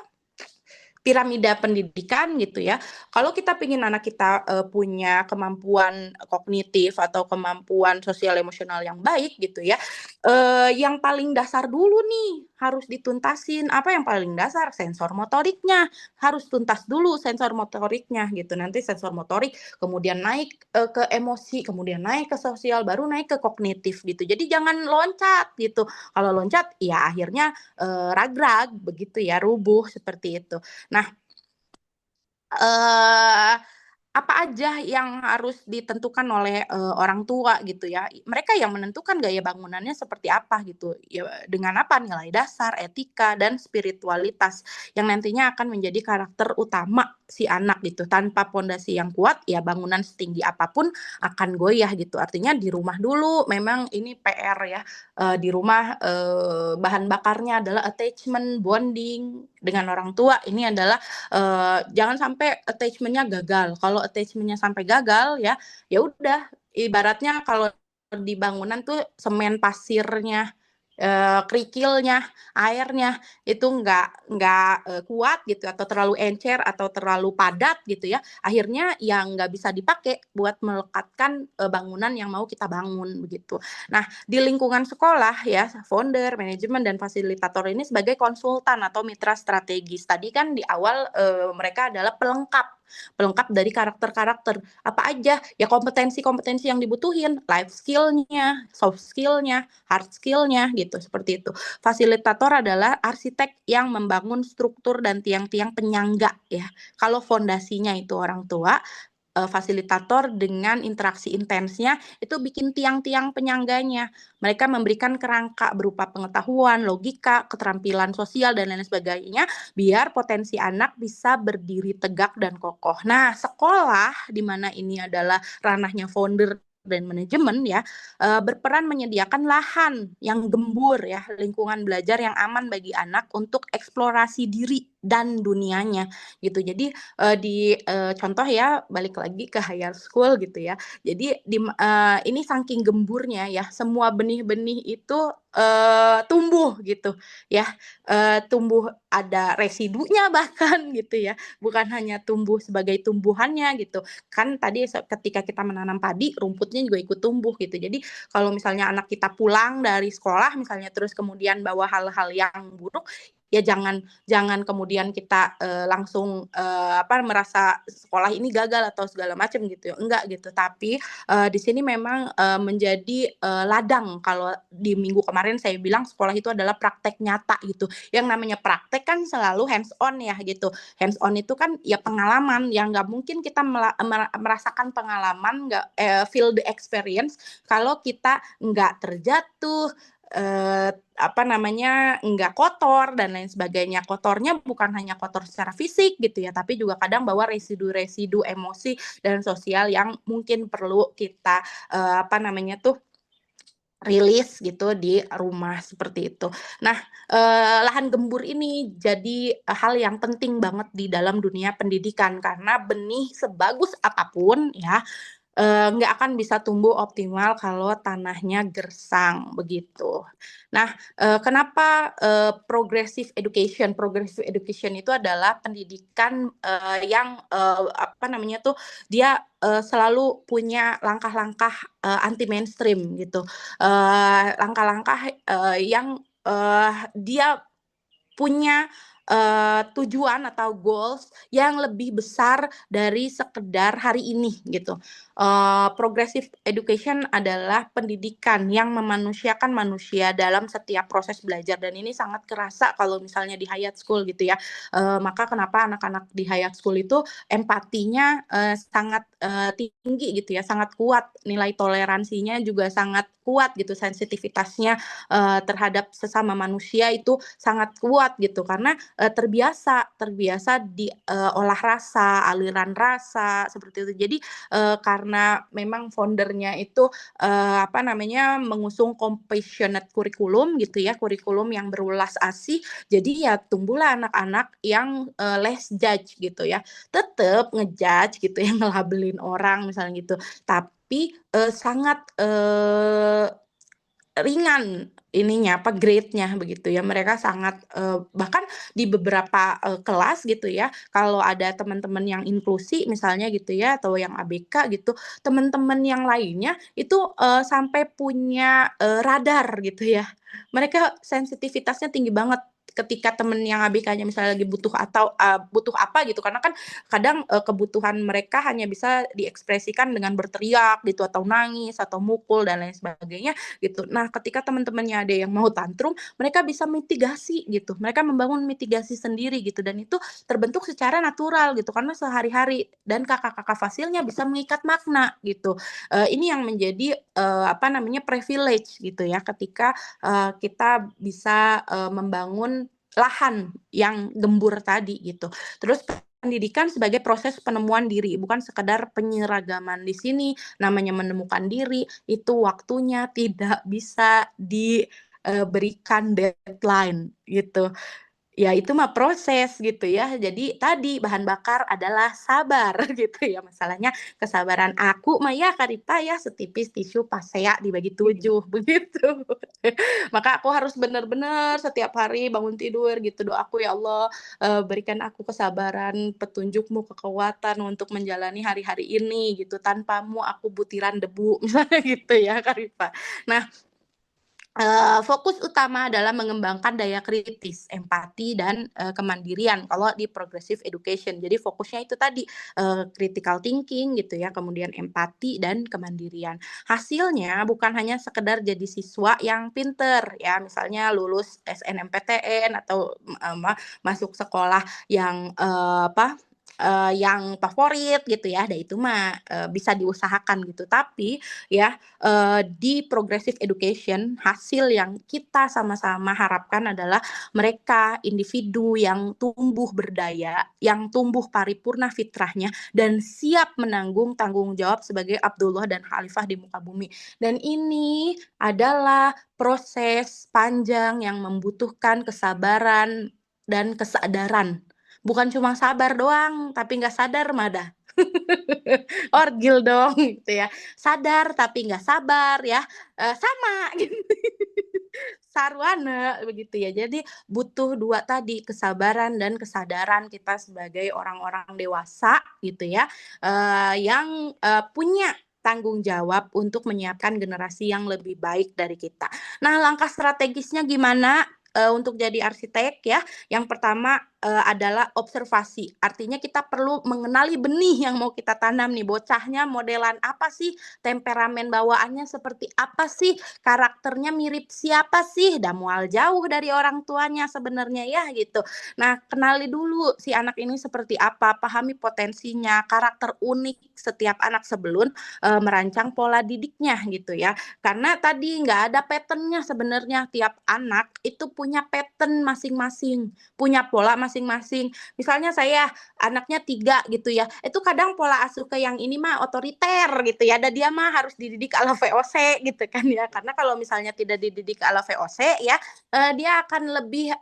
piramida pendidikan gitu ya. Kalau kita ingin anak kita punya kemampuan kognitif atau kemampuan sosial emosional yang baik gitu ya, yang paling dasar dulu nih harus dituntasin. Apa yang paling dasar? Sensor motoriknya harus tuntas dulu sensor motoriknya gitu. Nanti sensor motorik kemudian naik ke emosi, kemudian naik ke sosial, baru naik ke kognitif gitu. Jadi jangan loncat gitu. Kalau loncat ya akhirnya ragrag begitu ya, rubuh seperti itu. Nah, eh apa aja yang harus ditentukan oleh orang tua gitu ya. Mereka yang menentukan gaya bangunannya seperti apa gitu. Ya, dengan apa nilai dasar, etika dan spiritualitas yang nantinya akan menjadi karakter utama si anak gitu. Tanpa pondasi yang kuat ya bangunan setinggi apapun akan goyah gitu. Artinya di rumah dulu memang ini PR ya. Di rumah bahan bakarnya adalah attachment, bonding dengan orang tua. Ini adalah jangan sampai attachment-nya gagal. Kalau attachment-nya sampai gagal ya, ya udah ibaratnya kalau di bangunan tuh semen pasirnya kerikilnya, airnya itu nggak kuat gitu atau terlalu encer atau terlalu padat gitu ya. Akhirnya yang nggak bisa dipakai buat melekatkan bangunan yang mau kita bangun begitu. Nah, di lingkungan sekolah ya, founder, manajemen dan fasilitator ini sebagai konsultan atau mitra strategis. Tadi kan di awal mereka adalah pelengkap dari karakter-karakter apa aja ya kompetensi-kompetensi yang dibutuhin, life skill-nya, soft skill-nya, hard skill-nya gitu seperti itu. Fasilitator adalah arsitek yang membangun struktur dan tiang-tiang penyangga ya. Kalau fondasinya itu orang tua, fasilitator dengan interaksi intensnya itu bikin tiang-tiang penyangganya. Mereka memberikan kerangka berupa pengetahuan, logika, keterampilan sosial dan lain sebagainya biar potensi anak bisa berdiri tegak dan kokoh. Nah, sekolah di mana ini adalah ranahnya founder dan manajemen ya berperan menyediakan lahan yang gembur ya lingkungan belajar yang aman bagi anak untuk eksplorasi diri dan dunianya gitu. Jadi di contoh ya balik lagi ke higher school gitu ya. Jadi ini saking gemburnya ya, semua benih-benih itu tumbuh gitu ya, tumbuh ada residunya bahkan gitu ya, bukan hanya tumbuh sebagai tumbuhannya gitu. Kan tadi ketika kita menanam padi, rumputnya juga ikut tumbuh gitu. Jadi kalau misalnya anak kita pulang dari sekolah misalnya terus kemudian bawa hal-hal yang buruk, ya jangan kemudian kita langsung merasa sekolah ini gagal atau segala macam gitu ya, enggak gitu. Tapi di sini memang menjadi ladang. Kalau di minggu kemarin saya bilang sekolah itu adalah praktek nyata gitu. Yang namanya praktek kan selalu hands on ya gitu. Hands on itu kan ya pengalaman yang nggak mungkin kita merasakan pengalaman, nggak feel the experience kalau kita nggak terjatuh, nggak kotor dan lain sebagainya. Kotornya bukan hanya kotor secara fisik gitu ya, tapi juga kadang bawa residu-residu emosi dan sosial yang mungkin perlu kita rilis gitu di rumah seperti itu. Nah, lahan gembur ini jadi hal yang penting banget di dalam dunia pendidikan karena benih sebagus apapun ya nggak akan bisa tumbuh optimal kalau tanahnya gersang begitu. Nah, kenapa progressive education? Progressive education itu adalah pendidikan yang dia selalu punya langkah-langkah anti mainstream gitu, langkah-langkah yang dia punya tujuan atau goals yang lebih besar dari sekedar hari ini gitu. Progressive education adalah pendidikan yang memanusiakan manusia dalam setiap proses belajar dan ini sangat kerasa kalau misalnya di higher school gitu ya. Maka kenapa anak-anak di higher school itu empatinya sangat tinggi gitu ya, sangat kuat, nilai toleransinya juga sangat kuat gitu, sensitivitasnya terhadap sesama manusia itu sangat kuat gitu karena terbiasa olah rasa, aliran rasa seperti itu. Jadi karena memang foundernya itu mengusung compassionate curriculum gitu ya, kurikulum yang berulas asih. Jadi ya tumbuhlah anak-anak yang less judge gitu ya. Tetap ngejudge gitu ya, ngelabelin orang misalnya gitu. Tapi sangat ringan grade-nya begitu ya. Mereka sangat bahkan di beberapa kelas gitu ya, kalau ada teman-teman yang inklusi misalnya gitu ya atau yang ABK gitu, teman-teman yang lainnya itu sampai punya radar gitu ya. Mereka sensitivitasnya tinggi banget ketika temen yang ABK-nya misalnya lagi butuh atau butuh apa gitu karena kan kadang kebutuhan mereka hanya bisa diekspresikan dengan berteriak gitu atau nangis atau mukul dan lain sebagainya gitu. Nah, ketika teman-temannya ada yang mau tantrum, mereka bisa mitigasi gitu. Mereka membangun mitigasi sendiri gitu dan itu terbentuk secara natural gitu karena sehari-hari dan kakak-kakak fasilnya bisa mengikat makna gitu. Ini yang menjadi privilege gitu ya ketika kita bisa membangun lahan yang gembur tadi gitu. Terus pendidikan sebagai proses penemuan diri, bukan sekedar penyeragaman. Di sini namanya menemukan diri, itu waktunya tidak bisa diberikan deadline gitu. Ya itu mah proses gitu ya. Jadi tadi bahan bakar adalah sabar gitu ya. Masalahnya kesabaran aku mah ya Karita ya setipis tisu pasea dibagi 7 begitu. Maka aku harus benar-benar setiap hari bangun tidur gitu doaku ya Allah berikan aku kesabaran, petunjukmu, kekuatan untuk menjalani hari-hari ini gitu. Tanpamu aku butiran debu misalnya gitu ya Karita. Nah, fokus utama adalah mengembangkan daya kritis, empati, dan kemandirian kalau di progressive education. Jadi fokusnya itu tadi critical thinking gitu ya, kemudian empati dan kemandirian. Hasilnya bukan hanya sekedar jadi siswa yang pinter ya, misalnya lulus SNMPTN atau masuk sekolah yang yang favorit gitu ya, itu mah bisa diusahakan gitu. Tapi ya di progressive education hasil yang kita sama-sama harapkan adalah mereka individu yang tumbuh berdaya, yang tumbuh paripurna fitrahnya dan siap menanggung tanggung jawab sebagai Abdullah dan Khalifah di muka bumi. Dan ini adalah proses panjang yang membutuhkan kesabaran dan kesadaran bukan cuma sabar doang, tapi nggak sadar madah. Orgil dong gitu ya. Sadar tapi nggak sabar ya, sama gitu. Sarwana begitu ya. Jadi butuh dua tadi, kesabaran dan kesadaran kita sebagai orang-orang dewasa gitu ya, yang, punya tanggung jawab untuk menyiapkan generasi yang lebih baik dari kita. Nah, langkah strategisnya gimana, untuk jadi arsitek ya? Yang pertama, adalah observasi. Artinya kita perlu mengenali benih yang mau kita tanam nih, bocahnya modelan apa sih, temperamen bawaannya seperti apa sih, karakternya mirip siapa sih, dah mual jauh dari orang tuanya sebenarnya ya gitu. Nah, kenali dulu si anak ini seperti apa, pahami potensinya, karakter unik setiap anak sebelum merancang pola didiknya gitu ya. Karena tadi nggak ada patternnya sebenarnya, tiap anak itu punya pattern masing-masing, punya pola masing-masing. Misalnya saya anaknya 3 gitu ya, itu kadang pola asuh ke yang ini mah otoriter gitu ya, dan dia mah harus dididik ala VOC gitu kan ya. Karena kalau misalnya tidak dididik ala VOC ya, dia akan lebih,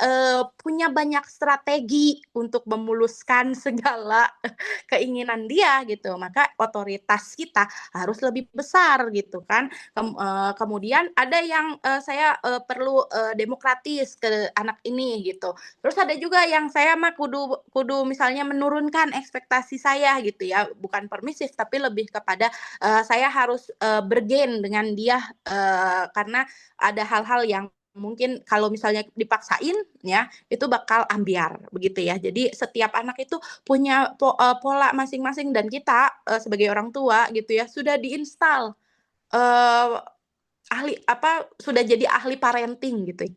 punya banyak strategi untuk memuluskan segala keinginan dia gitu. Maka otoritas kita harus lebih besar gitu kan. Kemudian ada yang, saya, perlu, demokratis ke anak ini gitu. Terus ada juga yang saya mah kudu kudu misalnya menurunkan ekspektasi saya gitu ya, bukan permisif tapi lebih kepada, saya harus, bergen dengan dia, karena ada hal-hal yang mungkin kalau misalnya dipaksain ya, itu bakal ambiar begitu ya. Jadi setiap anak itu punya pola masing-masing dan kita, sebagai orang tua gitu ya, sudah diinstal, eee, sudah jadi ahli parenting gitu.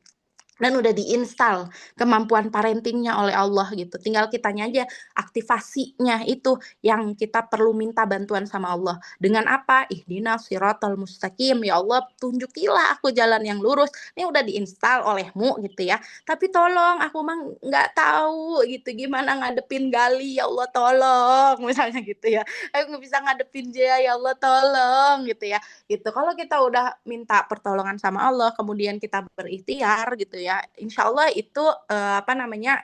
Dan udah diinstal kemampuan parentingnya oleh Allah gitu. Tinggal kitanya aja aktivasinya itu yang kita perlu minta bantuan sama Allah. Dengan apa? Ihdinas siratal mustaqim. Ya Allah, tunjukilah aku jalan yang lurus. Ini udah diinstal olehmu gitu ya. Tapi tolong aku mah nggak tahu gitu gimana ngadepin Gali, ya Allah tolong misalnya gitu ya. Aku nggak bisa ngadepin dia, ya Allah tolong gitu ya. Gitu. Kalau kita udah minta pertolongan sama Allah, kemudian kita berikhtiar gitu ya, insya Allah itu, apa namanya,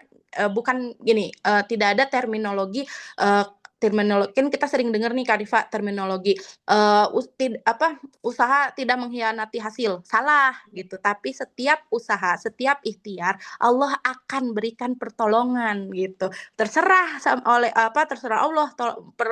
bukan gini, tidak ada eee, terminologi kan kita sering dengar nih Kak Rifa terminologi, eee, us tid apa, usaha tidak mengkhianati hasil, salah gitu. Tapi setiap usaha, setiap ikhtiar, Allah akan berikan pertolongan gitu. Terserah Allah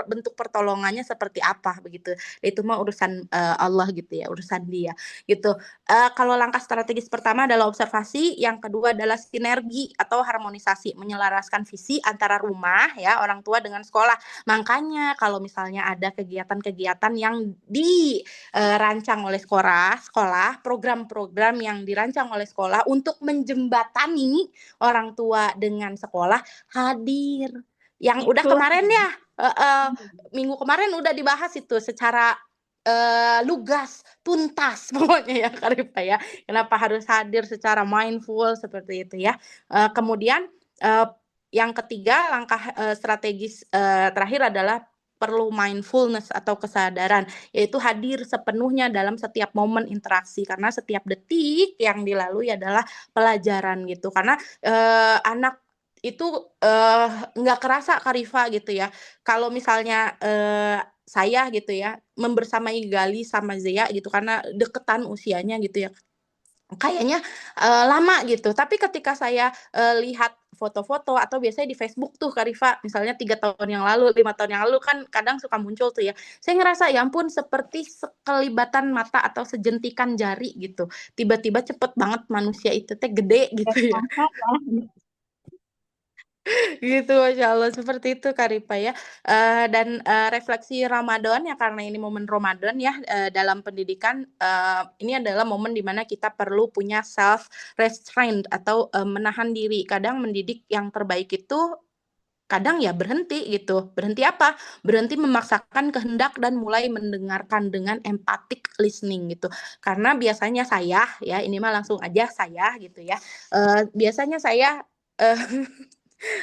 bentuk pertolongannya seperti apa begitu. Itu mah urusan, Allah gitu ya, urusan dia gitu. Kalau langkah strategis pertama adalah observasi, yang kedua adalah sinergi atau harmonisasi, menyelaraskan visi antara rumah ya, orang tua dengan sekolah. Makanya kalau misalnya ada kegiatan-kegiatan yang dirancang oleh sekolah, program-program yang dirancang oleh sekolah untuk menjembatani orang tua dengan sekolah, hadir. Yang udah Itu. kemarin ya heeh, minggu kemarin udah dibahas itu secara, lugas, tuntas pokoknya ya Kak Rifa ya. Kenapa harus hadir secara mindful seperti itu ya. Kemudian, eee, yang ketiga langkah, strategis, terakhir adalah perlu mindfulness atau kesadaran, yaitu hadir sepenuhnya dalam setiap momen interaksi, karena setiap detik yang dilalui adalah pelajaran gitu. Karena, anak itu, nggak kerasa Kak Rifa gitu ya, kalau misalnya, saya gitu ya, membersamai Gali sama Zea gitu karena deketan usianya gitu ya, kayaknya, lama gitu. Tapi ketika saya, lihat foto-foto atau biasanya di Facebook tuh Kak Rifa, misalnya 3 tahun yang lalu, 5 tahun yang lalu kan kadang suka muncul tuh ya. Saya ngerasa ya ampun seperti sekelibatan mata atau sejentikan jari gitu. Tiba-tiba cepet banget manusia itu teh gede gitu ya. Gitu, Masya Allah, seperti itu Kak Rifa ya. Dan, refleksi Ramadan ya karena ini momen Ramadan ya, dalam pendidikan, ini adalah momen di mana kita perlu punya self restraint atau, menahan diri. Kadang mendidik yang terbaik itu kadang ya berhenti gitu. Berhenti apa? Berhenti memaksakan kehendak dan mulai mendengarkan dengan empathic listening gitu. Karena biasanya saya ya, ini mah langsung aja saya gitu ya, biasanya saya, eee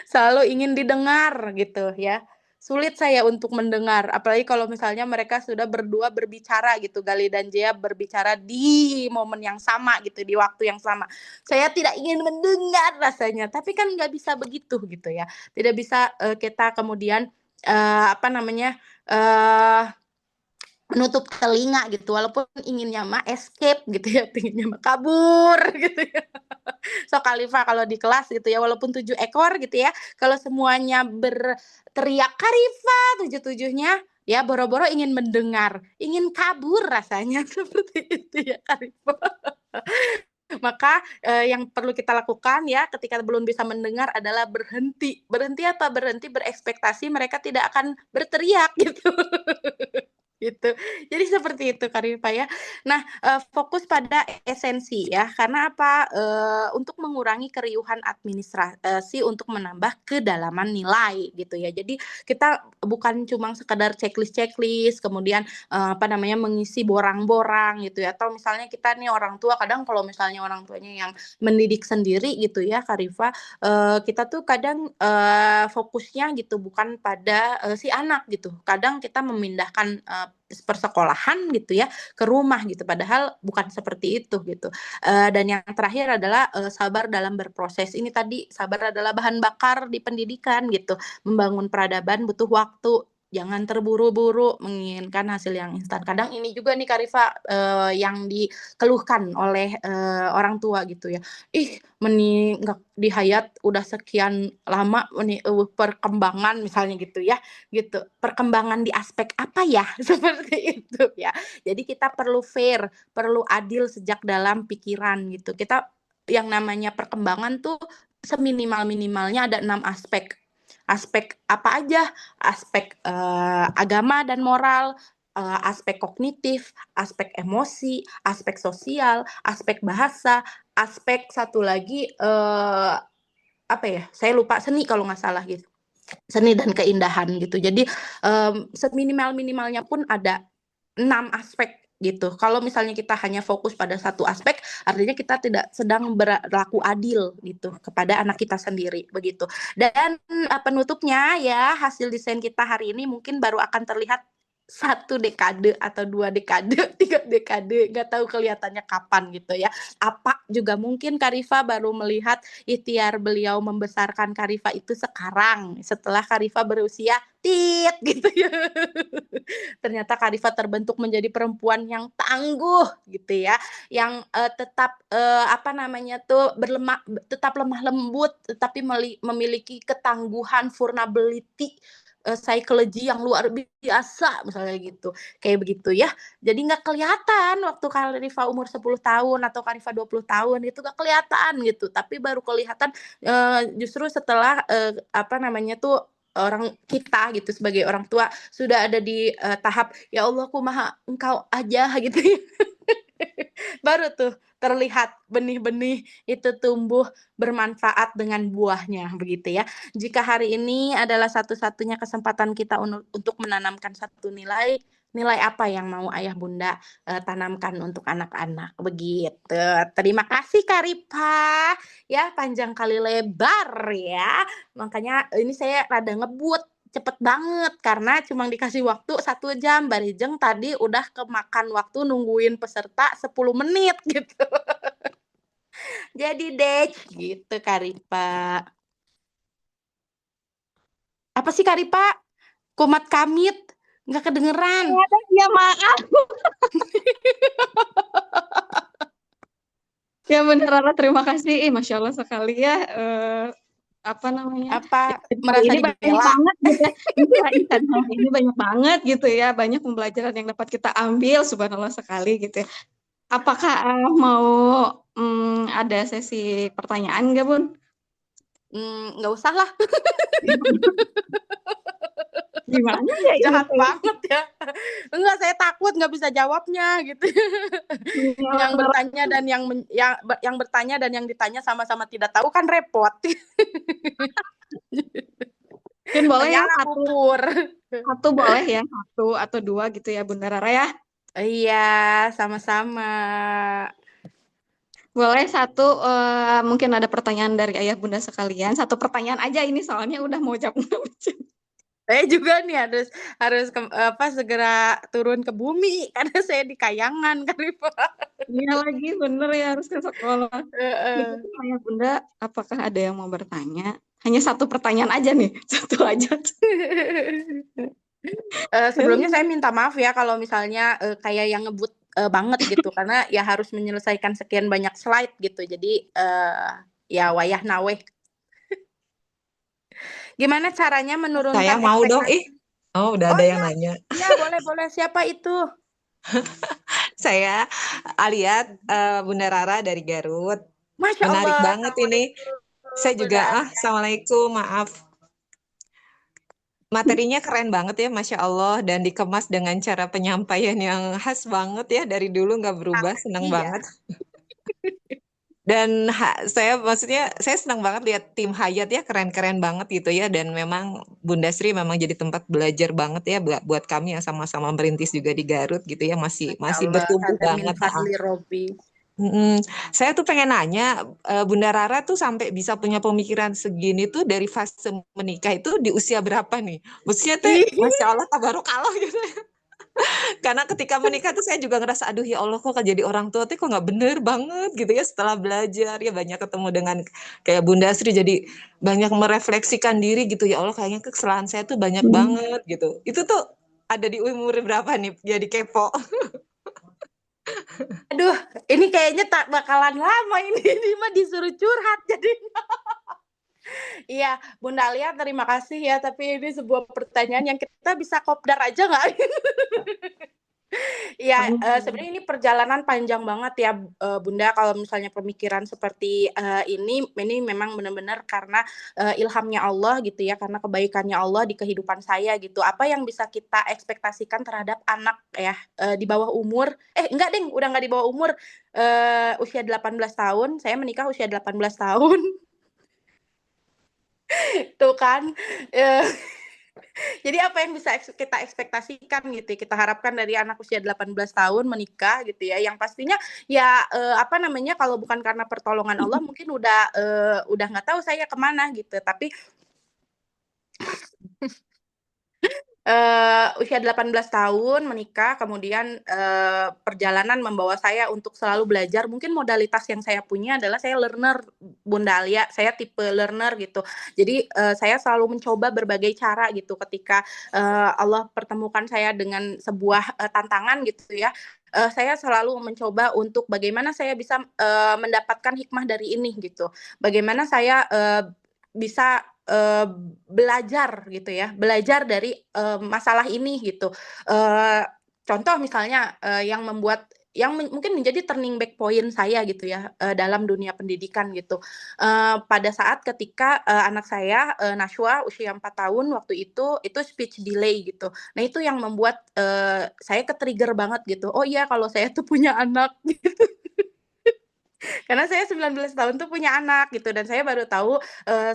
selalu ingin didengar gitu ya. Sulit saya untuk mendengar, apalagi kalau misalnya mereka sudah berdua berbicara gitu, Gali dan Jea berbicara di momen yang sama gitu, di waktu yang sama. Saya tidak ingin mendengar rasanya, tapi kan nggak bisa begitu gitu ya. Tidak bisa kita kemudian apa namanya menutup telinga gitu, walaupun inginnya mah escape gitu ya, pinginnya mah kabur gitu ya. So Khalifa kalau di kelas gitu ya, walaupun 7 ekor gitu ya, kalau semuanya berteriak Khalifa tujuh-tujuhnya, ya boro-boro ingin mendengar, ingin kabur rasanya seperti itu ya Khalifa. Maka yang perlu kita lakukan ya ketika belum bisa mendengar adalah berhenti. Berhenti apa? Berhenti berekspektasi mereka tidak akan berteriak gitu. Gitu. Jadi seperti itu Karifa ya. Nah, fokus pada esensi ya. Karena apa? Untuk mengurangi keriuhan administrasi untuk menambah kedalaman nilai gitu ya. Jadi kita bukan cuma sekedar checklist, kemudian apa namanya mengisi borang-borang gitu ya. Atau misalnya kita nih orang tua kadang kalau misalnya orang tuanya yang mendidik sendiri gitu ya Karifa, kita tuh kadang fokusnya gitu bukan pada si anak gitu. Kadang kita memindahkan persekolahan gitu ya ke rumah gitu padahal bukan seperti itu gitu. Dan yang terakhir adalah sabar dalam berproses. Ini tadi sabar adalah bahan bakar di pendidikan gitu. Membangun peradaban butuh waktu, jangan terburu-buru menginginkan hasil yang instan. Kadang ini juga nih Karifa yang dikeluhkan oleh orang tua gitu ya. Ih, meninggal di hayat udah sekian lama perkembangan misalnya gitu ya gitu. Perkembangan di aspek apa ya? Seperti itu ya. Jadi kita perlu fair, perlu adil sejak dalam pikiran gitu. Kita yang namanya perkembangan tuh seminimal-minimalnya ada 6 aspek. Aspek apa aja? Aspek agama dan moral, aspek kognitif, aspek emosi, aspek sosial, aspek bahasa, aspek satu lagi apa ya? Saya lupa seni kalau nggak salah gitu. Seni dan keindahan gitu. Jadi seminimal-minimalnya pun ada 6 aspek gitu. Kalau misalnya kita hanya fokus pada satu aspek, artinya kita tidak sedang berlaku adil gitu kepada anak kita sendiri begitu. Dan penutupnya ya hasil desain kita hari ini mungkin baru akan terlihat 1 dekade atau 2 dekade, 3 dekade, nggak tahu kelihatannya kapan gitu ya. Apa juga mungkin Karifa baru melihat ikhtiar beliau membesarkan Karifa itu sekarang setelah Karifa berusia tit gitu ya. Ternyata Karifa terbentuk menjadi perempuan yang tangguh gitu ya, yang tetap apa namanya tuh tetap lemah lembut, tetapi memiliki ketangguhan, vulnerability, psychology yang luar biasa misalnya gitu, kayak begitu ya. Jadi nggak kelihatan waktu Karifa umur 10 tahun atau Karifa 20 tahun itu nggak kelihatan gitu, tapi baru kelihatan justru setelah apa namanya tuh orang kita gitu sebagai orang tua sudah ada di tahap ya Allah kumaha engkau aja gitu ya. Baru tuh terlihat benih-benih itu tumbuh bermanfaat dengan buahnya begitu ya. Jika hari ini adalah satu-satunya kesempatan kita untuk menanamkan satu nilai, nilai apa yang mau ayah bunda tanamkan untuk anak-anak begitu. Terima kasih Karipa ya panjang kali lebar ya. Makanya ini saya rada ngebut cepet banget karena cuma dikasih waktu 1 jam barijeng tadi udah kemakan waktu nungguin peserta 10 menit gitu. Jadi deh gitu Karipa. Apa sih Karipa? Kumat kamit nggak kedengeran. Ya maaf. Ya benar Rara, terima kasih. Masya Allah sekali ya. Apa namanya? Apa merasa Ini banyak dibela? banget gitu ya. Ini banyak banget gitu ya. Banyak pembelajaran yang dapat kita ambil. Subhanallah sekali gitu ya. Apakah mau ada sesi pertanyaan nggak Bun? Nggak usah lah. Gimana ya ini Jahat tuh? banget ya. Enggak, saya takut nggak bisa jawabnya gitu. Yang bertanya dan yang bertanya dan yang ditanya sama-sama tidak tahu kan repot. Mungkin boleh ya Menyala kupur. satu boleh ya, satu atau dua gitu ya Bunda Rara ya. Iya, sama-sama. Boleh satu, mungkin ada pertanyaan dari ayah bunda sekalian. Satu pertanyaan aja ini soalnya udah mau jam 6. Saya juga nih harus harus segera turun ke bumi karena saya di Kayangan kan, Iya lagi, bener ya harus ke sekolah. Heeh. Begitu saya Bunda, apakah ada yang mau bertanya? Hanya satu pertanyaan aja nih, satu aja. Ya, Sebelumnya saya minta maaf ya kalau misalnya, kayak yang ngebut, banget gitu karena ya harus menyelesaikan sekian banyak slide gitu. Jadi, ya wayah naweh. Gimana caranya Saya menurunkan mau dong, ekspektasi? ih. Oh, udah Oh ada yang iya, nanya. iya boleh boleh. Siapa itu? Saya Aliat, Bunda Rara dari Garut. Masya Menarik Allah, banget ini. Saya Assalamualaikum juga, Bunda Alia. Assalamualaikum, maaf. Materinya keren banget ya, Masya Allah. Dan dikemas dengan cara penyampaian yang khas banget ya. Dari dulu nggak berubah, seneng Iya, banget. Dan saya maksudnya saya senang banget lihat tim Hayat ya keren-keren banget gitu ya dan memang Bunda Sri memang jadi tempat belajar banget ya buat kami yang sama-sama merintis juga di Garut gitu ya masih Masya masih Allah, bertumbuh hada min banget. fadli Robbi. Saya tuh pengen nanya Bunda Rara tuh sampai bisa punya pemikiran segini tuh dari fase menikah itu di usia berapa nih? Maksudnya teh Masya Allah tabarokallah gitu. Karena ketika menikah tuh saya juga ngerasa, aduh ya Allah kok jadi orang tua tuh kok nggak bener banget gitu ya setelah belajar ya banyak ketemu dengan kayak Bunda Sri jadi banyak merefleksikan diri gitu ya Allah kayaknya kesalahan saya tuh banyak banget gitu. Itu tuh ada di umur berapa nih jadi kepo? Aduh, ini kayaknya tak bakalan lama ini mah disuruh curhat jadi. Iya, Bunda Alia terima kasih ya, tapi ini sebuah pertanyaan yang kita bisa kopdar aja nggak? Iya, sebenarnya ini perjalanan panjang banget ya, Bunda, kalau misalnya pemikiran seperti, ini memang benar-benar karena, ilhamnya Allah gitu ya, karena kebaikannya Allah di kehidupan saya gitu. Apa yang bisa kita ekspektasikan terhadap anak ya, di bawah umur enggak deng, udah nggak di bawah umur, usia 18 tahun, saya menikah usia 18 tahun, tuh kan, eee jadi apa yang bisa kita ekspektasikan gitu ya, kita harapkan dari anak usia 18 tahun menikah gitu ya, yang pastinya ya, apa namanya, kalau bukan karena pertolongan Allah mungkin udah nggak tahu saya kemana gitu. Tapi usia 18 tahun menikah, kemudian, perjalanan membawa saya untuk selalu belajar. Mungkin modalitas yang saya punya adalah saya learner, Bunda Alia, saya tipe learner gitu. Jadi, saya selalu mencoba berbagai cara gitu ketika, Allah pertemukan saya dengan sebuah, tantangan gitu ya, saya selalu mencoba untuk bagaimana saya bisa, mendapatkan hikmah dari ini gitu. Bagaimana saya, bisa, belajar gitu ya, belajar dari, masalah ini gitu. Eee, Contoh misalnya, yang mungkin menjadi turning back point saya gitu ya, dalam dunia pendidikan gitu. Pada saat ketika, anak saya, Nashwa usia 4 tahun waktu itu speech delay gitu. Nah itu yang membuat, saya ke-trigger banget gitu, "Oh iya kalau saya tuh punya anak," karena saya 19 tahun tuh punya anak gitu dan saya baru tahu,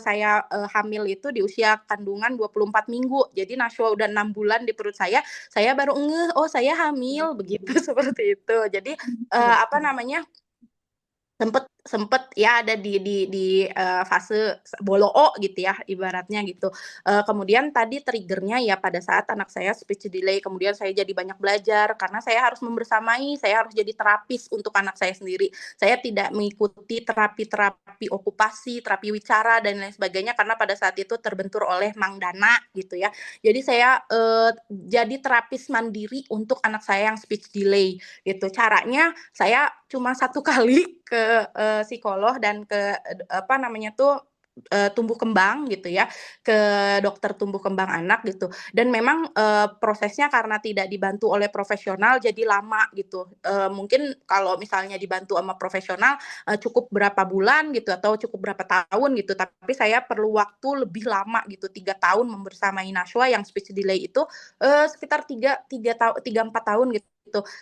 saya, hamil itu di usia kandungan 24 minggu. Jadi Nashwa udah 6 bulan di perut saya baru ngeh, "Oh saya hamil," begitu, seperti itu. Jadi, apa namanya, sempet sempet ya ada di fase boloo gitu ya ibaratnya gitu. Kemudian tadi trigger-nya ya pada saat anak saya speech delay, kemudian saya jadi banyak belajar karena saya harus membersamai, saya harus jadi terapis untuk anak saya sendiri. Saya tidak mengikuti terapi-terapi okupasi, terapi wicara dan lain sebagainya karena pada saat itu terbentur oleh Mang Dana gitu ya. Jadi saya, jadi terapis mandiri untuk anak saya yang speech delay gitu. Caranya saya cuma satu kali ke, psikolog dan ke, apa namanya tuh, tumbuh kembang gitu ya, ke dokter tumbuh kembang anak gitu. Dan memang, prosesnya karena tidak dibantu oleh profesional jadi lama gitu. Mungkin kalau misalnya dibantu sama profesional, cukup berapa bulan gitu atau cukup berapa tahun gitu, tapi saya perlu waktu lebih lama gitu, 3 tahun membersamai Nashwa yang speech delay itu, sekitar 3, 4 tahun gitu.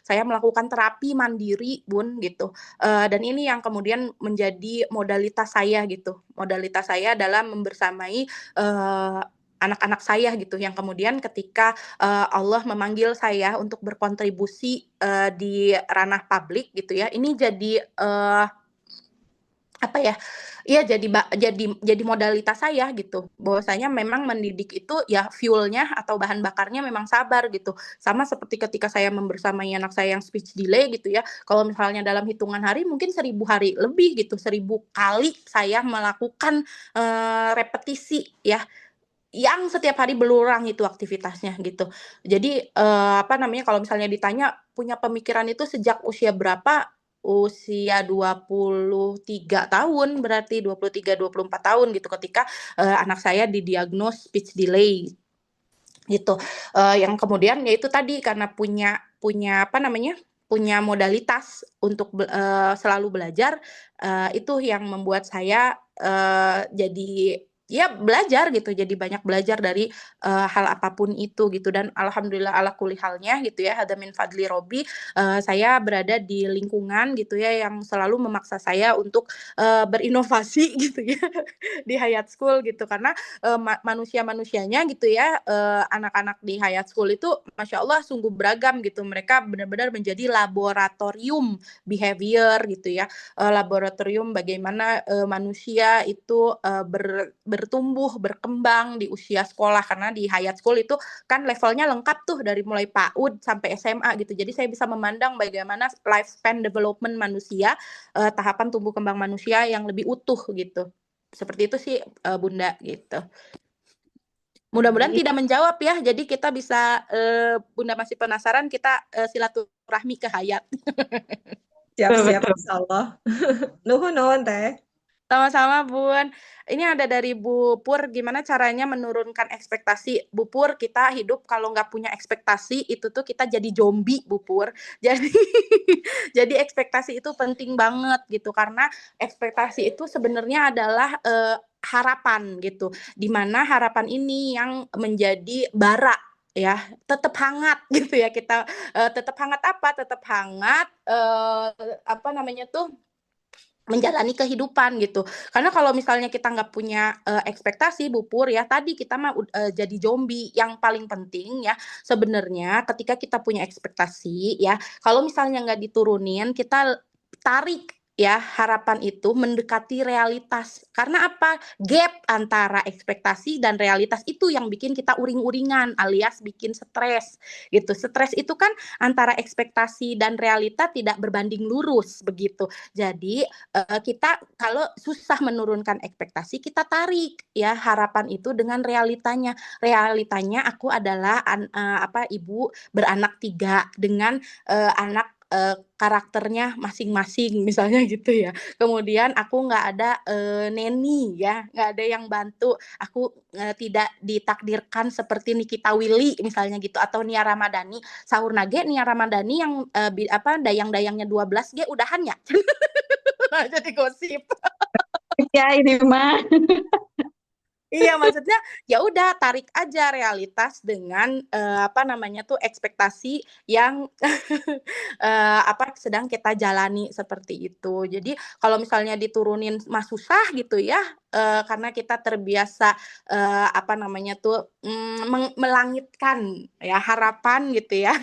Saya melakukan terapi mandiri, Bun, gitu. Dan ini yang kemudian menjadi modalitas saya gitu. Modalitas saya dalam membersamai, anak-anak saya gitu, yang kemudian ketika, Allah memanggil saya untuk berkontribusi, di ranah publik gitu ya, ini jadi, apa ya, iya jadi modalitas saya gitu, bahwasanya memang mendidik itu ya fuel-nya atau bahan bakarnya memang sabar gitu. Sama seperti ketika saya membersamai anak saya yang speech delay gitu ya, kalau misalnya dalam hitungan hari mungkin 1000 hari lebih gitu, 1000 kali saya melakukan, repetisi ya, yang setiap hari berulang itu aktivitasnya gitu. Jadi, apa namanya, kalau misalnya ditanya punya pemikiran itu sejak usia berapa? Usia 23 tahun berarti, 23, 24 tahun gitu ketika, anak saya didiagnos speech delay gitu. Yang kemudian ya itu tadi karena punya punya apa namanya, punya modalitas untuk selalu belajar, itu yang membuat saya, jadi ya belajar gitu, jadi banyak belajar dari, hal apapun itu gitu dan alhamdulillah ala kulli halnya gitu ya, hada min fadli robbi, saya berada di lingkungan gitu ya yang selalu memaksa saya untuk, berinovasi gitu ya di Hayat School gitu karena, manusia-manusianya gitu ya, anak-anak di Hayat School itu Masya Allah sungguh beragam gitu. Mereka benar-benar menjadi laboratorium behavior gitu ya, laboratorium bagaimana, manusia itu, bertumbuh, berkembang di usia sekolah. Karena di Hayat School itu kan levelnya lengkap tuh dari mulai PAUD sampai SMA gitu. Jadi saya bisa memandang bagaimana lifespan development manusia, tahapan tumbuh kembang manusia yang lebih utuh gitu. Seperti itu sih, Bunda, gitu. Mudah-mudahan Baik. tidak menjawab ya, jadi kita bisa, Bunda masih penasaran kita, silaturahmi ke Hayat. Siap-siap Betul. insyaallah. Nuhun Teh. Sama-sama, Bun. Ini ada dari Bu Pur, gimana caranya menurunkan ekspektasi? Bu Pur, kita hidup kalau nggak punya ekspektasi, itu tuh kita jadi zombie, Bu Pur. Jadi jadi ekspektasi itu penting banget gitu, karena ekspektasi itu sebenarnya adalah, harapan gitu, di mana harapan ini yang menjadi bara ya, tetap hangat gitu ya kita, tetap hangat apa? Tetap hangat, apa namanya tuh, menjalani kehidupan gitu. Karena kalau misalnya kita nggak punya, ekspektasi Bu Pur ya, tadi kita mah jadi zombie. Yang paling penting ya, sebenarnya ketika kita punya ekspektasi ya, kalau misalnya nggak diturunin, kita tarik ya harapan itu mendekati realitas. Karena apa? Gap antara ekspektasi dan realitas itu yang bikin kita uring-uringan alias bikin stres gitu. Stres itu kan antara ekspektasi dan realita tidak berbanding lurus begitu. Jadi kita kalau susah menurunkan ekspektasi, kita tarik ya harapan itu dengan realitanya. Realitanya aku adalah ibu beranak 3 dengan, anak, karakternya masing-masing misalnya gitu ya. Kemudian aku nggak ada, neni ya, nggak ada yang bantu. Aku, tidak ditakdirkan seperti Nikita Willy misalnya gitu atau Nia Ramadhani. Saurna ge Nia Ramadhani yang, dayang-dayangnya 12 ge udahan ya. Jadi gosip. Ya ini mah. Iya, maksudnya ya udah tarik aja realitas dengan, apa namanya tuh, ekspektasi yang, sedang kita jalani seperti itu. Jadi kalau misalnya diturunin mah susah gitu ya, karena kita terbiasa, apa namanya tuh, melangitkan ya harapan gitu ya.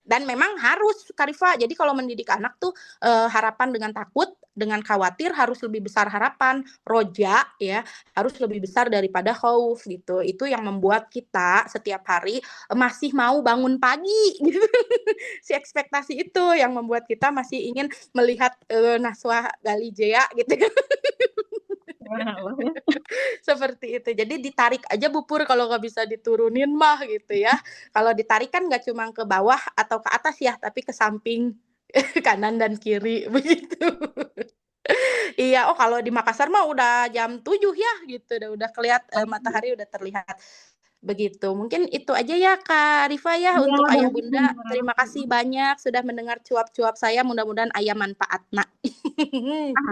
Dan memang harus Kak Rifa, jadi kalau mendidik anak tuh, harapan dengan takut, dengan khawatir harus lebih besar harapan, roja ya, harus lebih besar daripada khauf gitu. Itu yang membuat kita setiap hari, masih mau bangun pagi gitu. Si ekspektasi itu yang membuat kita masih ingin melihat, Naswa Galijea gitu. Seperti itu. Jadi ditarik aja Bu Pur kalau nggak bisa diturunin mah gitu ya. Kalau ditarik kan nggak cuma ke bawah atau ke atas ya, tapi ke samping, kanan dan kiri begitu. Iya, oh kalau di Makassar mah udah jam 7 ya gitu, udah matahari udah terlihat. Begitu. Mungkin itu aja ya Kak Rifa ya Iya, untuk Ayah baik, Bunda. Bunda. Terima kasih banyak sudah mendengar cuap-cuap saya, mudah-mudahan Ayah manfaatna.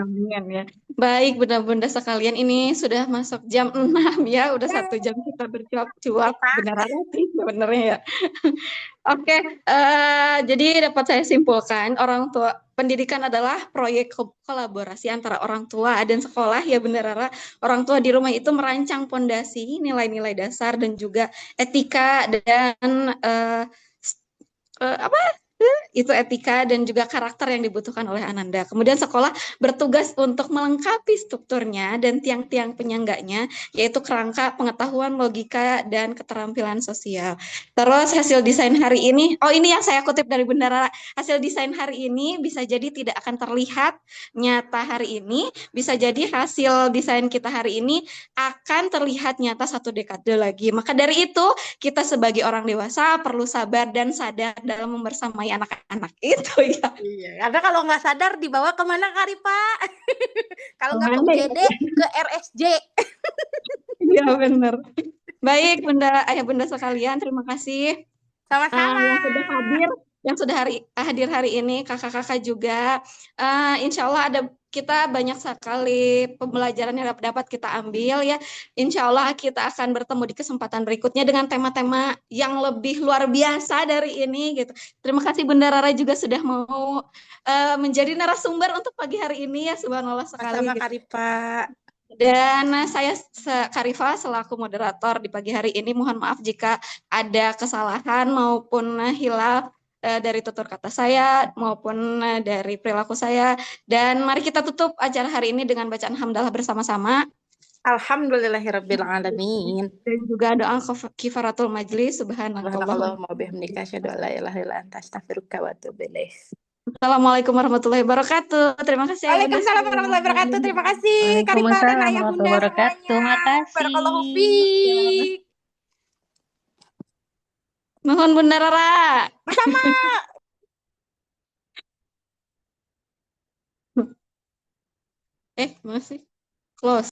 Amin ya. Baik, bunda-bunda sekalian, ini sudah masuk jam 6 ya, udah 1 jam kita bercuap-cuap, beneran sih sebenarnya ya. Oke, jadi dapat saya simpulkan, orang tua pendidikan adalah proyek kolaborasi antara orang tua dan sekolah ya Bunda Rara. Orang tua di rumah itu merancang pondasi nilai-nilai dasar dan juga etika dan Itu etika dan juga karakter yang dibutuhkan oleh Ananda. Kemudian sekolah bertugas untuk melengkapi strukturnya dan tiang-tiang penyangganya, yaitu kerangka, pengetahuan, logika, dan keterampilan sosial. Terus hasil desain hari ini, oh ini yang saya kutip dari Bunda Rara, hasil desain hari ini bisa jadi tidak akan terlihat nyata hari ini, bisa jadi hasil desain kita hari ini akan terlihat nyata 1 dekade lagi. Maka dari itu, kita sebagai orang dewasa perlu sabar dan sadar dalam membersamai anak-anak itu ya. Iya, karena kalau nggak sadar dibawa kemana Kak Rifa? Kalau nggak ke Kemana ya? UGD, ke RSJ. Iya benar. Baik Bunda, ayah Bunda sekalian, terima kasih Sama-sama. yang sudah hadir hari ini, kakak-kakak juga. Insya Allah kita banyak sekali pembelajaran yang dapat kita ambil ya. Insya Allah kita akan bertemu di kesempatan berikutnya dengan tema-tema yang lebih luar biasa dari ini gitu. Terima kasih Bunda Rara juga sudah mau menjadi narasumber untuk pagi hari ini ya, subhanallah sekali. Sama Gitu. Kak Rifa. Dan saya Karifa selaku moderator di pagi hari ini mohon maaf jika ada kesalahan maupun hilaf dari tutur kata saya maupun dari perilaku saya. Dan mari kita tutup acara hari ini dengan bacaan hamdalah bersama-sama. Alhamdulillahirabbil alamin. Dan juga doa kifaratul majlis. Subhanakallahumma wa bihamdika asyhadu an la ilaha illa anta astaghfiruka wa atubu ilaik. Assalamualaikum warahmatullahi wabarakatuh. Terima kasih. Waalaikumsalam warahmatullahi wabarakatuh. Terima kasih Kak Rifa dan Waalaikumsalam Ayah warahmatullahi Bunda wabarakatuh. semuanya. Makasih. Barakallahu fiik. Nuhun Bunda Rara. Sama. Masih close.